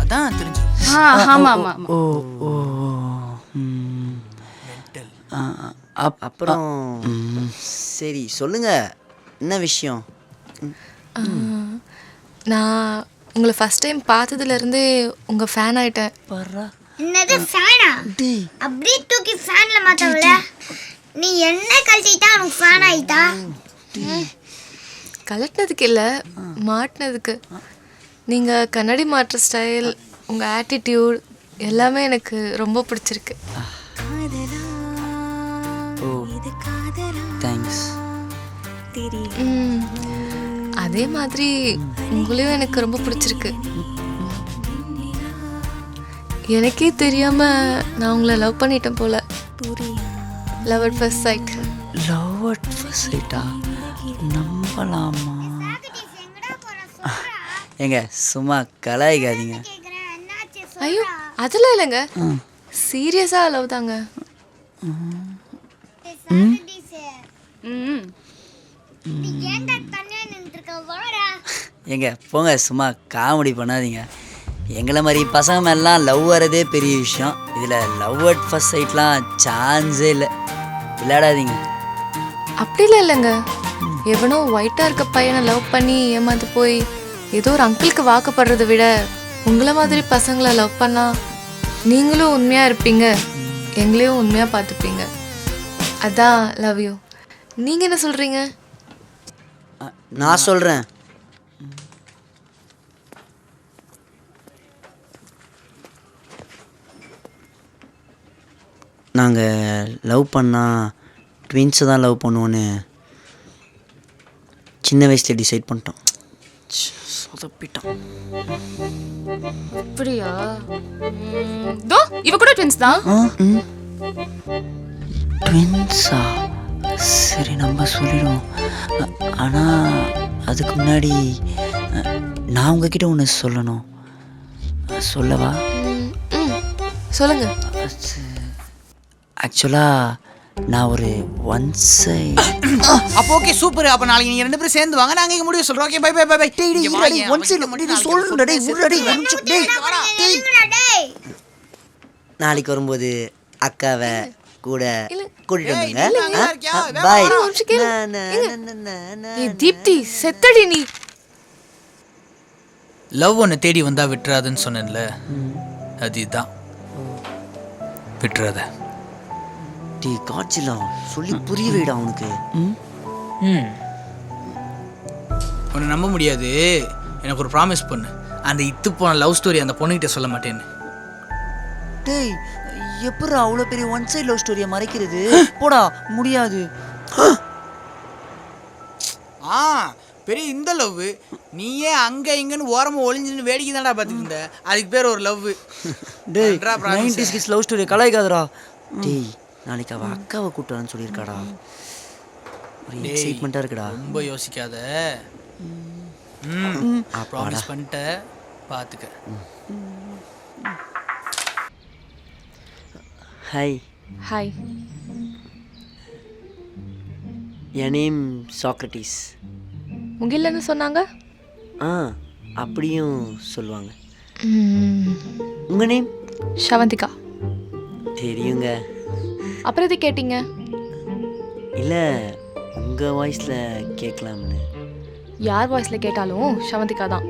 அதான் தெரிஞ்சிடும். ஆமா ஆமா. ஓ ஓ. அப்புறம் சரி சொல்லுங்க, என்ன விஷயம்? நான் உங்களை ஃபர்ஸ்ட் டைம் பார்த்ததுலேருந்தே உங்கள் ஃபேன் ஆயிட்டேன். என்னது ஃபேனா? அப்படியே தூக்கி ஃபேன்ல மாத்தவல. நீ என்ன கழட்டிட்டா உனக்கு ஃபேன் ஆயிட்டா? கலட்டினதுக்கு இல்லை, மாட்டினதுக்கு. நீங்கள் கண்ணாடி மாட்டுற ஸ்டைல், உங்கள் ஆட்டிடியூட் எல்லாமே எனக்கு ரொம்ப பிடிச்சிருக்கு. தேங்க்ஸ். அதே மாதிரி உங்களையும் எனக்கு ரொம்ப பிடிச்சிருக்கு. எனக்கே தெரியாம நான் உங்களை லவ் பண்ணிட்டேன் போல. Love at first sight. Love at first சைட்டா? நம்பலாமா? ஏங்க சும்மா கலாய்க்காதீங்க. ஐயோ அதெல்லாம் இல்லைங்க, சீரியஸாக லவ் தாங்க. ஏங்க போங்க, சும்மா காமெடி பண்ணாதீங்க. எங்களை மாதிரி பசங்க மேலாம் லவ் வரதே பெரிய விஷயம். இதில் லவ் அட் ஃபர்ஸ்ட் சைட்லாம் சான்ஸே இல்லை. விளையாடாதீங்க. அப்படிலாம் இல்லைங்க, எவனோ ஒயிட்டாக இருக்க பையனை லவ் பண்ணி ஏமாந்து போய் ஏதோ ஒரு அங்கிளுக்கு வாக்கப்படுறதை விட உங்களை மாதிரி பசங்களை லவ் பண்ணால் நீங்களும் உண்மையாக இருப்பீங்க, எங்களையும் உண்மையாக பார்த்துப்பீங்க. அதான் லவ் யூ. நீங்கள் என்ன சொல்கிறீங்க? நான் சொல்கிறேன். நாங்கள் லவ் பண்ணால் ட்வின்ஸை தான் லவ் பண்ணுவோன்னு சின்ன வயசில் டிசைட் பண்ணிட்டோம். சொதப்பிட்டோம். அப்படியா? தோ இவ கூட ட்வின்ஸ் தான். ட்வின்ஸா? சரி நம்ம சொல்லிடுவோம். ஆனால் அதுக்கு முன்னாடி நான் உங்ககிட்ட ஒன்று சொல்லணும். சொல்லவா? சொல்லுங்க. ஆக்சுவலாக நான் ஒரு அப்போ ஓகே சூப்பர். அப்போ நாளைக்கு நீங்கள் 2 பேரும் சேர்ந்து வாங்க, நாங்கள் இங்கே முடிவு சொல்கிறோம். Okay bye bye bye bye. நாளைக்கு வரும்போது அக்காவை கூட கூட்டிட்டு வந்துங்க. பாய். தீப்தி செத்தடி நீ. லவ் ஒன்று தேடி வந்தால் விட்டுறாதுன்னு சொன்னேன்ல, அதுதான் விட்டுறாத. டீ காட்சிலாம் சொல்லி புரிய வைடா அவனுக்கு. உன்னை நம்ப முடியாது. எனக்கு ஒரு ப்ராமிஸ் பண்ணு, அந்த இத்து போன லவ் ஸ்டோரி அந்த பொண்ணுகிட்ட சொல்ல மாட்டேன்னு. டேய் எப்படா அவ்வளோ பெரிய ஒன் சைட் லவ் ஸ்டோரியை மறைக்கிறது? போடா முடியாது. பெரிய இந்த லவ் நீயே அங்கே இங்கன்னு ஓரமாக ஒளிஞ்சுன்னு வேடிக்கை தான்டா பார்த்துட்டு இருந்த. அதுக்கு பேர் ஒரு லவ். டேய் 90s கிட்ஸ் லவ் ஸ்டோரி கலாய்க்காதடா. டேய் நாளைக்கு அவள் அக்காவை கூப்பிட்டு சொல்லியிருக்காடா. ஒரு எக்ஸைட்மெண்ட்டாக இருக்குடா. ரொம்ப யோசிக்காத. ப்ராமிஸ் பண்ணிட்ட, பார்த்துக்க. ஹாய். ஹாய். என் நேம் சாக்ரட்டிஸ். முகில் என்ன சொன்னாங்க? அப்படியும் சொல்லுவாங்க. உங்கள் நேம்? ஷவந்திகா. தெரியுங்க. அப்புறம் எது கேட்டீங்க? இல்லை உங்கள் வாய்ஸில் கேட்கலாம்னு. யார் வாய்ஸில் கேட்டாலும் ஷவந்திகா தான்.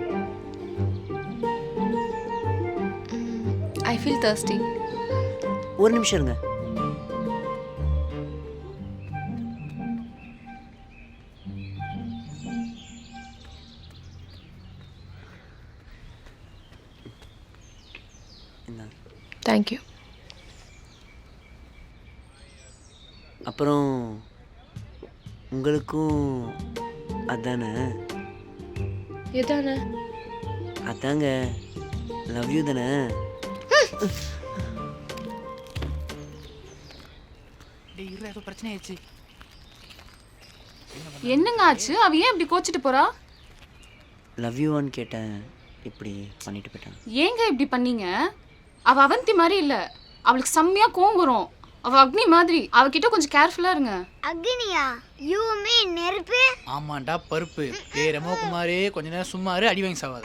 I feel thirsty. ஒரு நிமிஷம் இருங்க. தேங்க்யூ. அப்புறம் உங்களுக்கும் அதானே? எதானே? அதாங்க லவ் யூ தானே? ஏதோ பிரச்சனை ஆயிடுச்சு. என்னங்க ஆச்சு? அவ ஏன் இப்படி கோச்சிட்டு போறா? லவ் யூன்னு கேட்டேன், இப்படி பண்ணிட்டு போயிட்டான். ஏங்க இப்படி பண்ணீங்க? அவ அவந்தி மாதிரி இல்ல, அவளுக்கு செம்மையா கோவம் வரும். அவ அக்னி மாதிரி, அவகிட்ட கொஞ்சம் கேர்ஃபுல்லா இருங்க. அக்னியா? யூமே நெருப்பு? ஆமாண்டா பருப்பு. ரமோகுமாரே கொஞ்ச நேரம் சும்மாரு, அடி வாங்கி சாவாது.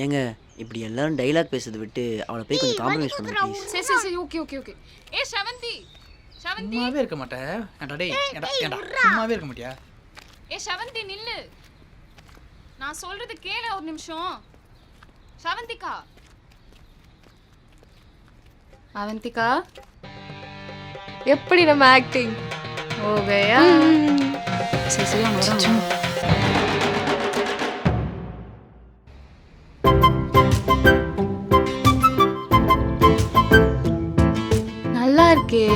ஏங்க இப்படி எல்லாரும் டைலாக் பேசுறதை விட்டு அவளை போய் கொஞ்சம் காம்ப்ரமைஸ் பண்ணுங்க ப்ளீஸ். சரி சரி சரி ஓகே ஓகே ஓகே. ஏ ஷவந்தி, ஷவந்தி சும்மாவே இருக்க மாட்டே. ஏண்டா டேய், ஏண்டா சும்மாவே இருக்க மாட்டியா? ஏ ஷவந்தி நில்லு, நான் சொல்றது கேளு ஒரு நிமிஷம். ஷவந்திகா, அவந்திகா எப்படி நம்ம ஆக்டிங்? ஓ கயா. சரி சரி வரோம். நல்லா இருக்கே.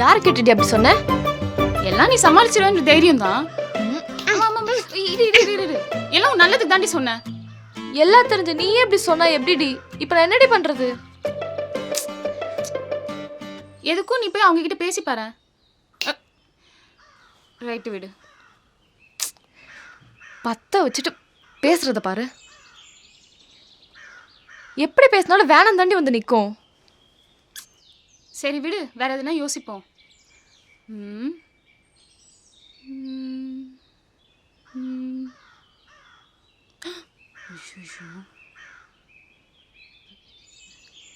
யார் கேட்டுட்டு அப்படி சொன்ன? எல்லாம் நீ சமாளிச்சிருவேன்ற தைரியம் தான். எல்லாம் நல்லதுக்கு தாண்டி சொன்னேன். எல்லாம் தெரிஞ்சு நீயே இப்படி சொன்னா எப்படிடி? இப்ப நான் என்னடி பண்றது? எதுக்கும் நீ போய் அவங்க கிட்ட பேசி பாரு. ரைட்டு விடு. பத்த வச்சுட்டு பேசுறத பாரு. எப்படி பேசினாலும் வேணாம் தாண்டி வந்து நிற்கும். சரி விடு, வேற எதுனா யோசிப்போம்.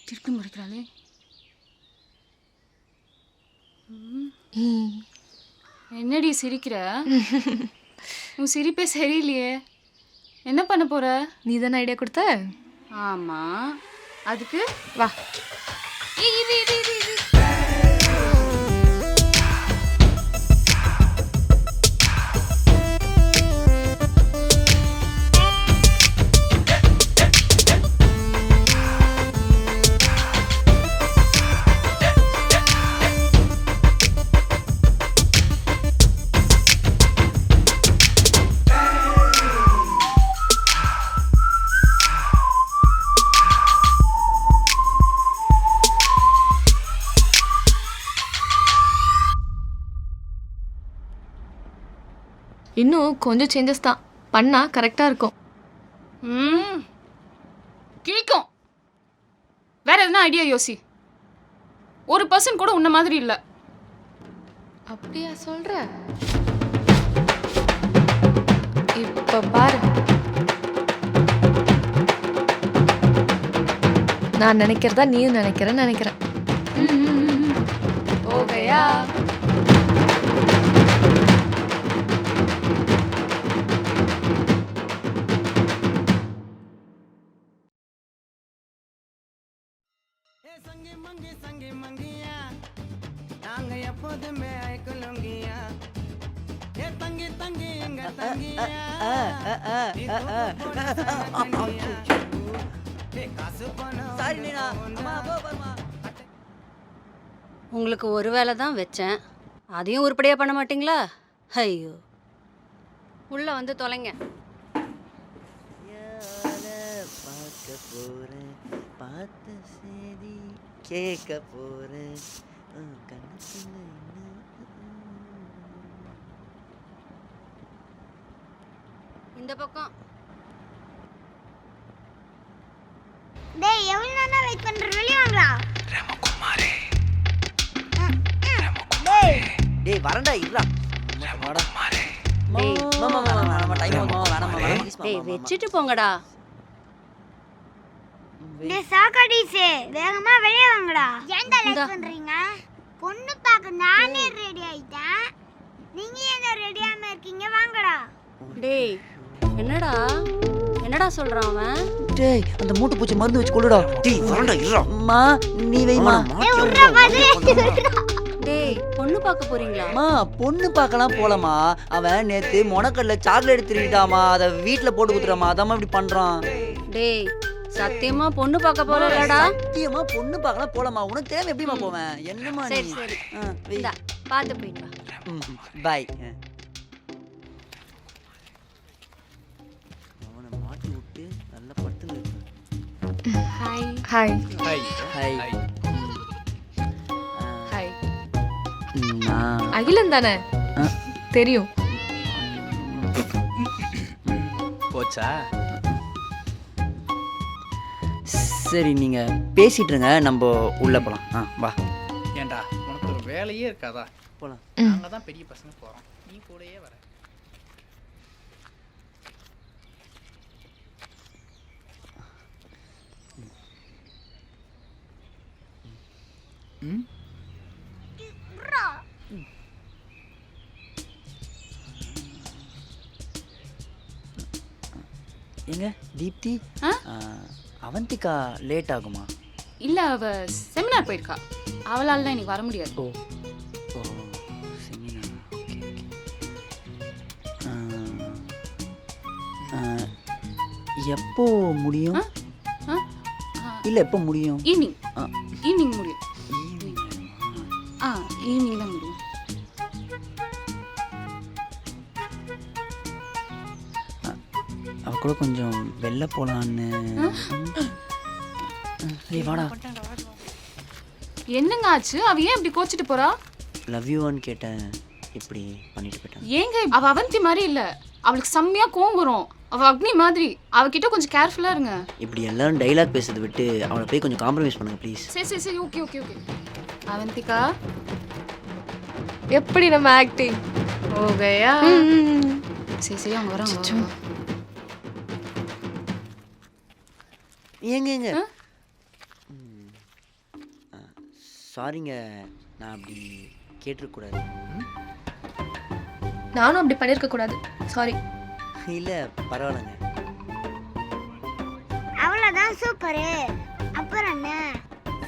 திருப்பி முடிக்கிறாளே. என்னடி சிரிக்கிற? உன் சிரிப்பே சரியில்லையே. என்ன பண்ண போற? நீ தானே ஐடியா கொடுத்த? ஆமா, அதுக்கு வா. இன்னும் கொஞ்சம் சேஞ்சஸ் தான் பண்ணா கரெக்டாக இருக்கும். கிழிக்கும். வேற எதுனா ஐடியா யோசி. ஒரு பர்சன் கூட உன்ன மாதிரி இல்லை. அப்படியா சொல்ற? இப்போ பாரு, நான் நினைக்கிறதா நீயும் நினைக்கிறேன். ஓகேயா? உங்களுக்கு ஒரு வேலை தான் வச்சேன், அதையும் உருப்படியாக பண்ண மாட்டீங்களா? ஐயோ, உள்ள வந்து தொலைங்க. பார்க்க போறேன், பார்த்த செய்தி கேட்க போறேன். இந்த பக்கம். டேய் எவ்வளவு நேரமா வெயிட் பண்ற? வெளிய வாங்கடா. டேய் வரண்டா இருடா. வாடா. டேய், மாமா டைம் ஆகுமா? வேணாமா ப்ளீஸ் டேய் மாமா. வச்சிட்டு போங்கடா. டேய் சாக்கடிஸே வேகமா வெளிய வாங்கடா. ஏன்டா லேட் பண்றீங்க? பொண்ணு பார்க்க நானே ரெடி ஆயிட்டேன். நீங்க என்ன ரெடியாம இருக்கீங்க? வாங்கடா. டேய் என்னடா சொல்றான் அவன்? டேய் அந்த மூட்டை பூச்சி மருந்து வச்சு கொள்ளுடா. டேய் வரண்டா இருடா. அம்மா நீ வைமா. ஏய் உட்றா பாரு. டேய் பொண்ணு பார்க்க போறீங்களா? அம்மா பொண்ணு பார்க்கலாம் போலமா. அவன் நேத்து மொனக்கல்ல சாக்லேட் திருடிட்டாமா. அத வீட்ல போட்டு குத்துறாமா. அதாம்மா இப்படி பண்றான். டேய் சத்தியமா பொண்ணு பார்க்க போறலடா? சத்தியமா பொண்ணு பார்க்கலாம் போலமா. உனக்கு தெரியாம எப்படிமா போவேன்? என்னமா நீ? சரி இந்தா பாத்து போயிட்டு வா. பை. அவனை மாட்டி விட்டு நல்லா படுத்துங்க. Hi hi hi hi. Hi. நான் அகிலன் தானே? தெரியும். போச்சா? சரி நீங்க பேசிட்டு இருங்க, நம்ம உள்ள போலாம். வா ஏன்டா உனக்கு ஒரு வேலையே இருக்காதா? போலாம். நாங்க தான் பெரிய பசங்க போறோம், நீ கூடயே வர. எங்க தீப்தி? அவந்திகா லேட் ஆகுமா? இல்ல அவ செமினார் போயிருக்கா. அவளால தான் இன்னைக்கு வர முடியாது. ஓ ஓ செமினார். Okay okay. எப்போ முடியும்? இல்ல எப்போ முடியும்? ஈவினிங். ஈவினிங் முடியும். ஈவினிங் தான் முடியும். அவ கூட கொஞ்சம் வெளில போலான்னு. ஏய் வாடா. என்னங்க ஆச்சு? அவ ஏன் இப்படி கோச்சிட்டு போறா? லவ் யூன்னு கேட்டேன், இப்படி பண்ணிட்டு போயிட்டான். ஏங்க அவ அவந்தி மாதிரி இல்ல, அவளுக்கு செம்மையா கோவம் வரும். அவ அக்னி மாதிரி. அவகிட்ட கொஞ்சம் கேர்ஃபுல்லா இருங்க. இப்படி எல்லாரும் டைலாக் பேசுறதை விட்டு அவளை போய் கொஞ்சம் காம்ப்ரமைஸ் பண்ணுங்க ப்ளீஸ். சரி ஓகே அவந்திகா எப்படி நம்ம ஆக்டிங்? ஓகேயா? சரி அவங்க வராங்க. ஏங்க சாரிங்க, நான் அப்படி கேட்டிருக்கக்கூடாது. நானும் அப்படி பண்ணிருக்க கூடாது. சாரி. இல்லை பரவாயில்லைங்க. அவ்வளோதான் சூப்பரு. அப்புறம் என்ன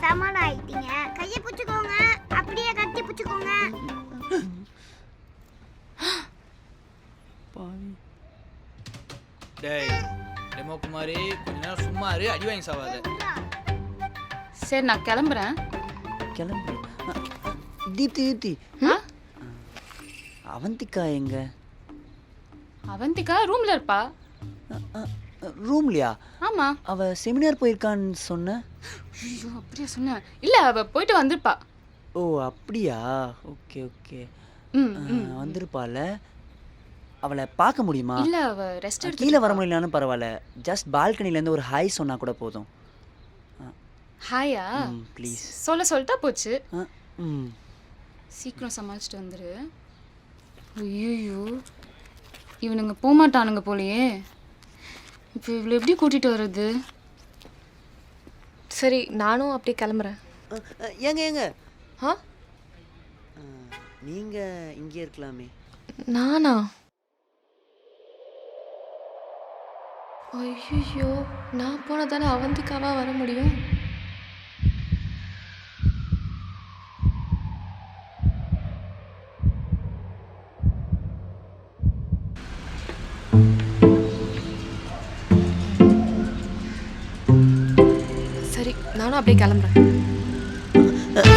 சமாளம் ஆயிட்டீங்க. கையை பிடிச்சிக்கோங்க, அப்படியே கட்டி பிடிச்சிக்கோங்க. டேய் ரெமோ குமாரி, கொஞ்ச நேரம் சும்மா இரு, அடி வாங்கி சாவாத. சரி நான் கிளம்புறேன். கிளம்பு. தீப்தி அவந்திகா எங்க? அவந்திகா ரூம்ல இருப்பா. ரூம்லையா? ஆமா. அவ செமினார் போயிருக்கான்னு சொன்ன. ஐயோ அப்படியே சொன்ன. இல்ல அவ போயிட்டு வந்திருப்பா. ஓ அப்படியா? ஓகே வந்திருப்பால. அவளை பார்க்க முடியுமா? இல்ல அவ ரெஸ்ட் எடுத்து கீழே வர முடியலனாலும் பரவாயில்ல, ஜஸ்ட் பால்கனிலேருந்து ஒரு ஹாய் சொன்னா கூட போதும். ஹாயா ப்ளீஸ். சொல்லிட்டா போச்சு. ம் சீக்கிரம் சமாளிச்சுட்டு வந்துரு. ஐயோ இவனுங்க போகமாட்டானுங்க போலயே. இப்போ இவ்வளோ எப்படி கூட்டிகிட்டு வர்றது? சரி நானும் அப்படியே கிளம்புறேன். ஏங்க ஆ நீங்கள் இங்கே இருக்கலாமே. நானா? ஐயோ நான் போனால் தானே அவந்திக்காவா வர முடியும். சரி நானும் அப்படியே கிளம்புறேன்.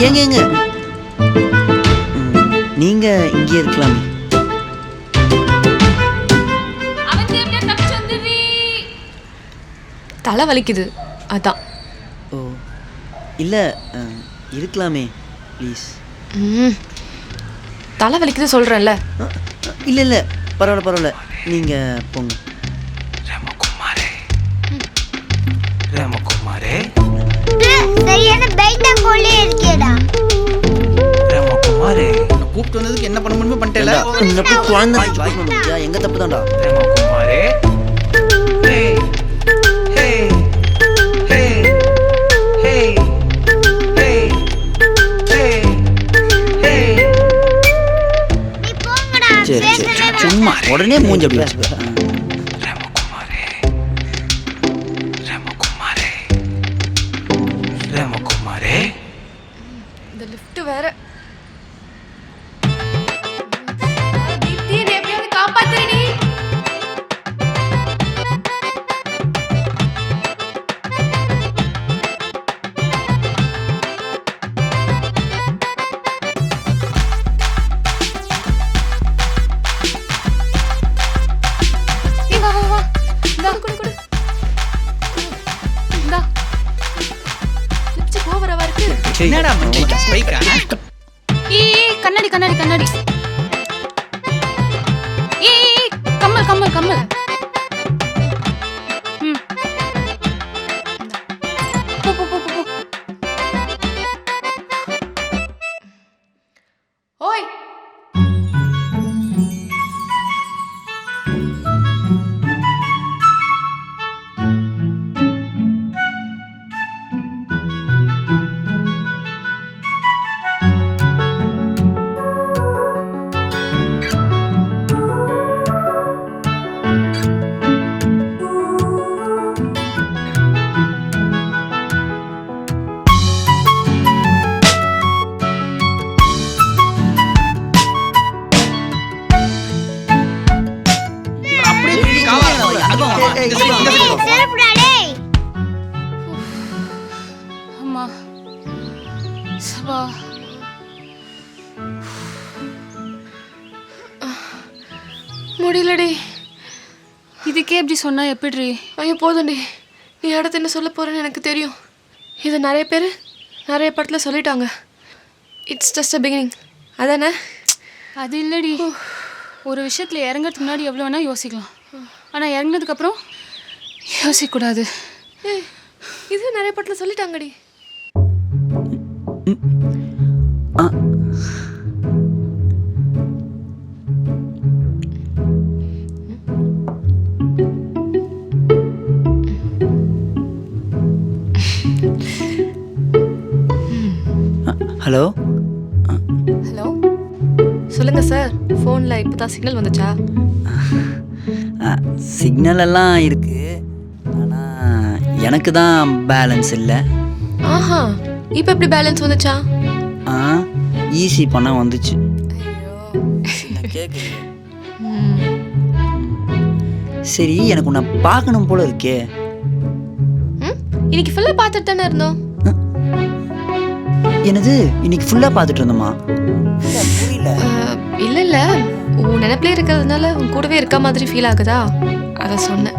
ஏங்க நீங்கள் இங்கே இருக்கலாமே. தலை வலிக்குது அதான். ஓ இல்லை இருக்கலாமே ப்ளீஸ். தலை வலிக்குது சொல்கிறேன்ல. இல்லை பரவாயில்ல நீங்கள் போங்க. ரமகுமாரே சரியான பைட்டா கோலே இருக்கேடா. ரமகுமாரே உன்னை கூப்பிட்டு வந்ததுக்கு என்ன பண்ண முடியுமோ பண்ணிட்டேல. எங்க தப்பு தான்டா. ரமகுமாரே ஹே ஹே ஹே ஹே ஹே ஹே ஹே. நீ போங்கடா. சரி சும்மா உடனே மூஞ்சி அப்படி வச்சு. ரமகுமாரே இந்த லிஃப்ட் வேற. தீப்தி என்னை எப்படியாவது காப்பாத்துறீ நீ. வா இந்தா கொடு. இந்தா லிப்ஸ்டிக் ஓவரா இருக்கு. என்னடா பண்ணிட்ட ஸ்பைக்கா? கண்ணாடி கம்மல். போ. ஓய் செருப்புடா டேய். அம்மா சபா. முடியலடி. இதுக்கே எப்படி சொன்னா எப்படி? ஐயோ போதும்டி. நீ அடுத்து என்ன சொல்ல போறேன்னு எனக்கு தெரியும். இது நிறைய பேர் நிறைய படத்தில் சொல்லிட்டாங்க. இட்ஸ் ஜஸ்ட் அ பிகினிங் அதானே? அது இல்லடி. ஒரு விஷயத்தில் இறங்கிறதுக்கு முன்னாடி எவ்வளோ வேணால் யோசிக்கலாம், ஆனால் இறங்கினதுக்கப்புறம் யோசிக்கக்கூடாது. இது நிறைய படத்தில் சொல்லிட்டாங்கடி. ஹலோ சொல்லுங்கள் சார். ஃபோனில் இப்போ தான் சிக்னல் வந்துச்சா? சிக்னல் எல்லாம் இருக்கு, ஆனால் எனக்கு தான் பேலன்ஸ் இல்லை. ஆஹா, இப்போ எப்படி பேலன்ஸ் வந்துச்சா? ஈஸி பண்ணால் வந்துச்சு. சரி, எனக்கு உன்னை பார்க்கணும் போல இருக்கே. இன்னைக்கு ஃபுல்லாக பார்த்துட்டு தானே இருந்தோம். என்னது இன்னைக்கு ஃபுல்லாக பார்த்துட்டு இருந்தோமா? புரியல. இல்லை உன் நினைப்பிலே இருக்கிறதுனால உன் கூடவே இருக்க மாதிரி ஃபீல் ஆகுதா, அதை சொன்னேன்.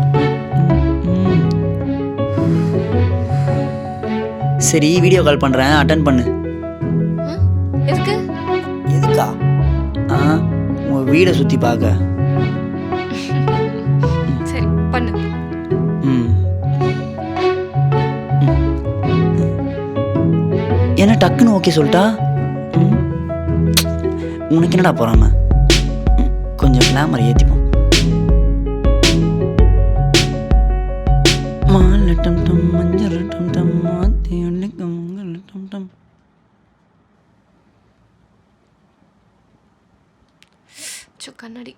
சரி, வீடியோ கால் பண்ணுறேன், அட்டன் பண்ணு. எதுக்கு? எதுக்கா? உங்கள் வீடை சுற்றி பார்க்க. என்ன டக்குன்னு ஓகே சொல்லிட்டா? உனக்கு என்னடா போறாம? கொஞ்சம் கிளாமர் ஏற்றிப்போம். மாலட்டம் டம் மஞ்சள் டம் டம் மாத்தி ஒன்றுக்கம் டம் டம். கண்ணாடி.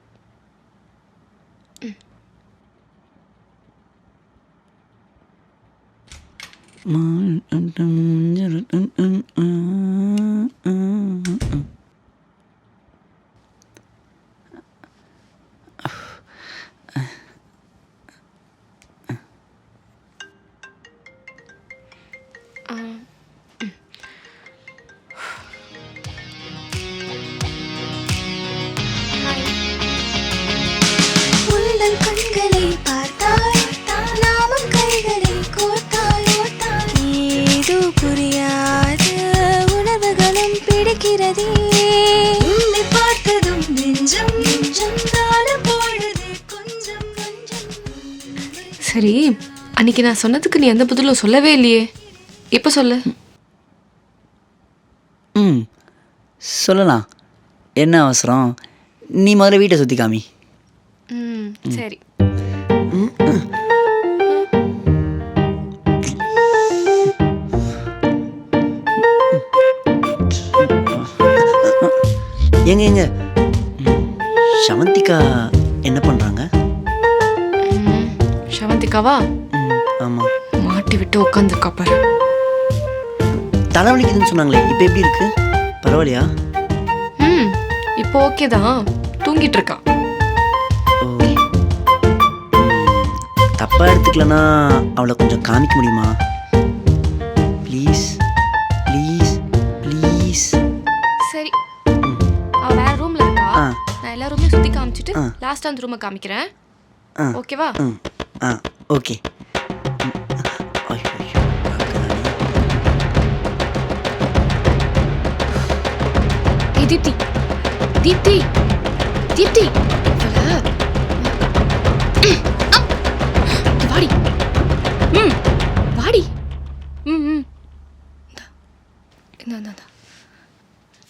உந்தன் கண்களை பார்த்தால் நாமும் கைகளை கோர்த்தால் ஏதோ புரியாத உணர்வுகளும் பிடிக்கிறதே. உன்னை பார்த்ததும் நெஞ்சம் நெஞ்சம் தாளம் போடுது கொஞ்சம் கொஞ்சம். சரி, அன்னைக்கு நான் சொன்னதுக்கு நீ எந்த பதிலும் சொல்லவே இல்லையே. இப்போ சொல்லு. சொல்லலாம். என்ன அவசரம்? நீ முதல்ல வீட்டை சுற்றி காமி. சரி. எங்க ஷவந்திகா என்ன பண்றாங்க? ஷவந்திகாவா? ஆமா. மாட்டி விட்டு உட்காந்துருக்கா பாரு. தலைவலிக்குதுன்னு சொன்னாங்களே, இப்போ எப்படி இருக்கு? பரவாயில்லையா? இப்போ ஓகே தான், தூங்கிட்டு இருக்கா. தப்பா எடுத்துக்கலனா அவளை கொஞ்சம் காமிக்க முடியுமா? Please please please. சரி, அவ வேற ரூம்ல இருக்கா. நான் எல்லா ரூமையும் சுத்தி காமிச்சிட்டு லாஸ்ட் அந்த ரூமை காமிக்கிறேன். ஓகேவா? ஓகே. தீப்தி தீப்தி தீப்தி வாடி. வாடி.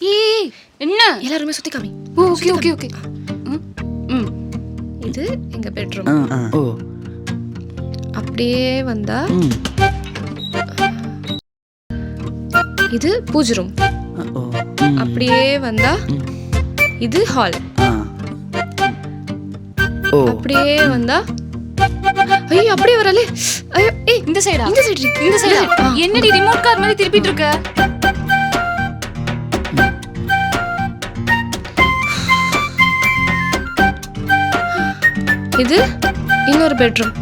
ஏய் என்ன? எல்லாருமே சுத்தி காமி. Okay okay okay. இது எங்க பெட்ரூம். அப்படியே வந்தா இது பூஜை ரூம். அப்படியே வந்தா இது ஹால். அப்படியே வந்தா ஐயோ அப்படியே வரலே. ஐயோ ஏய் இந்த சைடா? இந்த சைடா. என்னடி ரிமோட் கார் மாதிரி திருப்பிட்டு இருக்க? இது இன்னொரு பெட்ரூம்.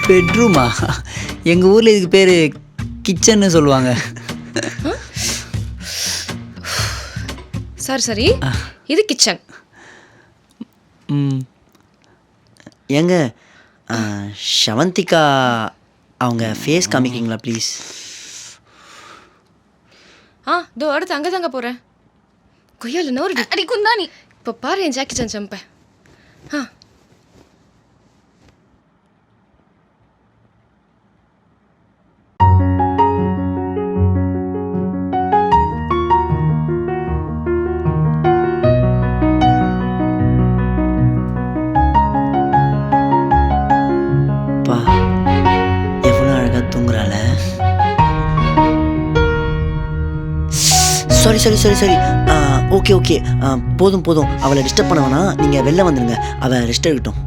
பெட்ரூமா? எங்க ஊர்ல இதுக்கு பேரு கிச்சன்னு சொல்லுவாங்க. சரி இது கிச்சன். ஏங்க ஷவந்திகா அவங்க ஃபேஸ் காமிக்கிறீங்களா ப்ளீஸ்? இதோ அடுத்து அங்கே தாங்க போகிறேன். கொய்யால நோருடி. அடி குந்தானி. இப்போ பாரு என் ஜாக்கி சான் ஜம்பை. சரி ஓகே போதும் அவளை டிஸ்டர்ப் பண்ண வேணாம். நீங்கள் வெளில வந்துடுங்க, அவள் ரெஸ்ட் எடுக்கட்டும்.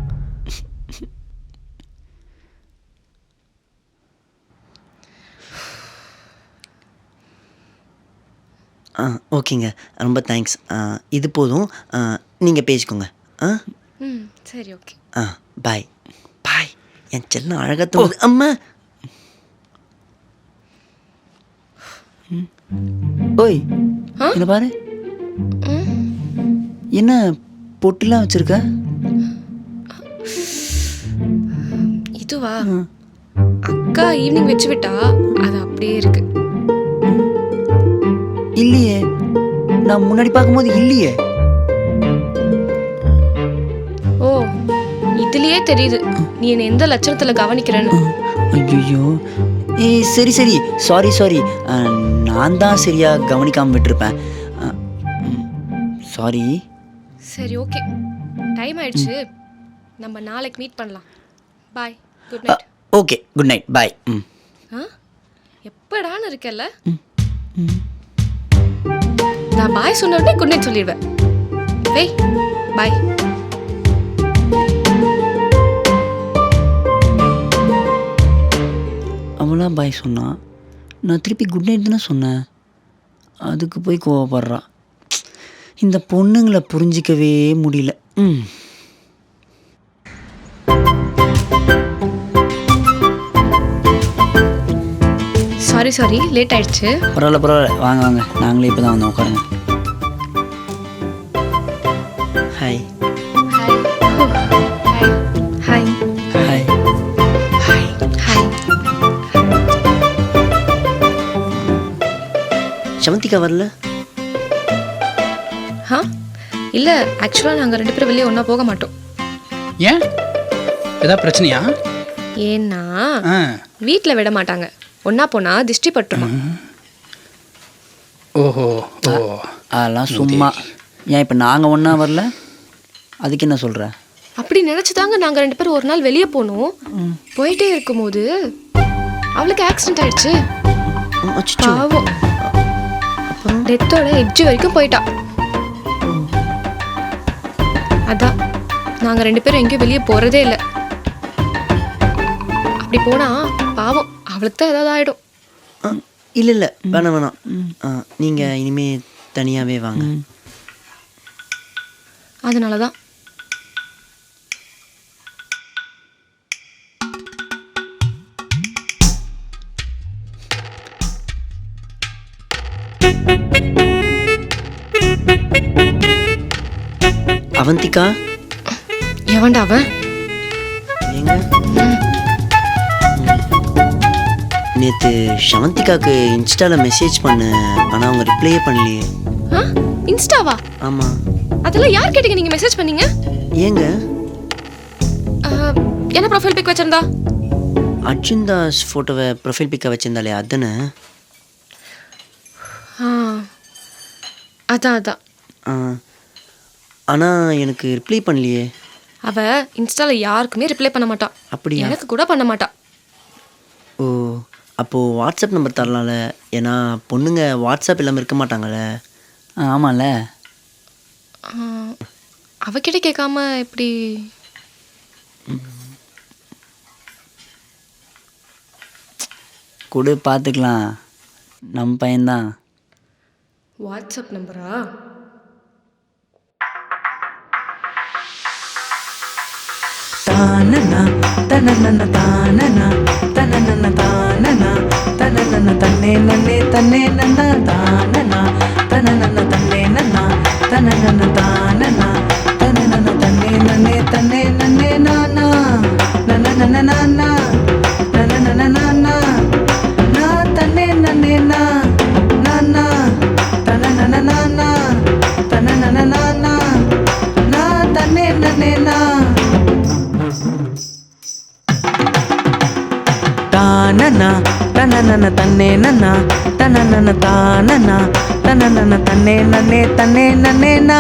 ஓகேங்க, ரொம்ப தேங்க்ஸ். இது போதும், நீங்கள் பேசிக்கோங்க. சரி ஓகே. பாய். என் செல்லம் அழகாக தோணுது. அம்மா ஓய் என்ன பாரு, என்ன பொட்டுலாம் வச்சிருக்க? இதுவா? அக்கா ஈவினிங் வச்சு விட்டா, அது அப்படியே இருக்கு. இல்லையே, நான் முன்னாடி பார்க்கும்போது இல்லையே. ஓ, இதுலயே தெரியுது நீ என்ன எந்த லட்சணத்துல கவனிக்கிறேன்னு. ஐயோ ஏய் சரி சரி சாரி சாரி, நான் தான் சரியாக கவனிக்காமல் விட்டுருப்பேன். சாரி. சரி ஓகே, டைம் ஆயிடுச்சு, நம்ம நாளைக்கு மீட் பண்ணலாம். Bye, good night. Okay good night, bye. எப்படான்னு இருக்கல்ல, நான் பாய் சொன்ன உடனே குட் நைட் சொல்லிடுவேன். வெய், பாய். அவளா பாய் சொன்னா, நான் திருப்பி குட் நைட் தானே சொன்னேன். அதுக்கு போய் கோவப்படுறா. இந்த பொண்ணுங்களை புரிஞ்சிக்கவே முடியல. சாரி சாரி, லேட் ஆயிடுச்சு. பரவாயில்ல பரவாயில்ல, வாங்க வாங்க, நாங்களே இப்போ தான் வந்தோம், உட்காருங்க. Hi. Hi. Hi. Hi. Hi. Samanthika வரல? இல்லை, ஆக்சுவலாக நாங்கள் 2 பேரும் வெளியே ஒன்றா போக மாட்டோம். ஏன், ஏதாவது பிரச்சனையா? ஏன்னா வீட்டில் விட மாட்டாங்க, ஒன்றா போனால் திஷ்டி பட்டுருமா. ஓஹோ, ஓ, அதெல்லாம் சும்மா. ஏன் இப்போ நாங்கள் ஒன்றா வரல, அதுக்கு என்ன சொல்கிற? அப்படி நினச்சிதாங்க நாங்கள் 2 பேரும் ஒரு நாள் வெளியே போனோம். போயிட்டே இருக்கும்போது அவளுக்கு ஆக்சிடென்ட் ஆயிடுச்சு. பாவம், டெத்தோட எட்ஜ் வரைக்கும் போயிட்டா. அதான் நாங்கள் 2 பேரும் எங்கேயும் வெளியே போகிறதே இல்லை. அப்படி போனால் பாவம், அவளுக்கு தான் ஏதாவது ஆகிடும். இல்லை இல்லை, வேணாம் வேணாம், நீங்கள் இனிமேல் தனியாகவே வாங்க. அதனால தான். அவந்திகா? எவன்டா அவன்? எங்க நேற்று ஷவந்திகாவுக்கு இன்ஸ்டாவில் மெசேஜ் பண்ணேன், ஆனால் அவங்க ரிப்ளையே பண்ணலையே. இன்ஸ்டாவா? ஆமாம். அதெல்லாம் யார் கேட்டீங்க நீங்கள் மெசேஜ் பண்ணீங்க? ஏங்க என்ன ப்ரொஃபைல் பிக் வச்சிருந்தா? அர்ஜுன் தாஸ் ஃபோட்டோவை ப்ரொஃபைல் பிக்கை வச்சிருந்தாலே அதுதானே? அதான் அதான். ஆனால் எனக்கு ரிப்ளை பண்ணலையே. அவ இன்ஸ்டாவில் யாருக்குமே ரிப்ளை பண்ண மாட்டான். அப்படியா? எனக்கு கூட பண்ண மாட்டான். ஓ, அப்போது வாட்ஸ்அப் நம்பர் தரலாம்ல, ஏன்னா பொண்ணுங்க வாட்ஸ்அப் இல்லாமல் இருக்க மாட்டாங்கல்ல. ஆமாம்ல. அவகிட்ட கேட்காம எப்படி? கொடு, பார்த்துக்கலாம், நம்ம பையன்தான். வாட்ஸ்அப் நம்பரா? தானனா தனனன தானனா தனனன தானனா தனனன தன்னே நன்னே தன்னே நன்னா தானனா தனனன தன்னே நன்னா தனனன தானனா தனனன தன்னே நன்னே தன்னே நன்னே நானா நனனன நானா நனனன நானா நா தன்னே நன்னே நா நானா தனனன நானா தனனன நானா நா தன்னே நன்னே நா தானனா தனனன தன்னே நன்னா தனனன தானனா தனனன தன்னே நன்னே தன்னே நன்னே நா.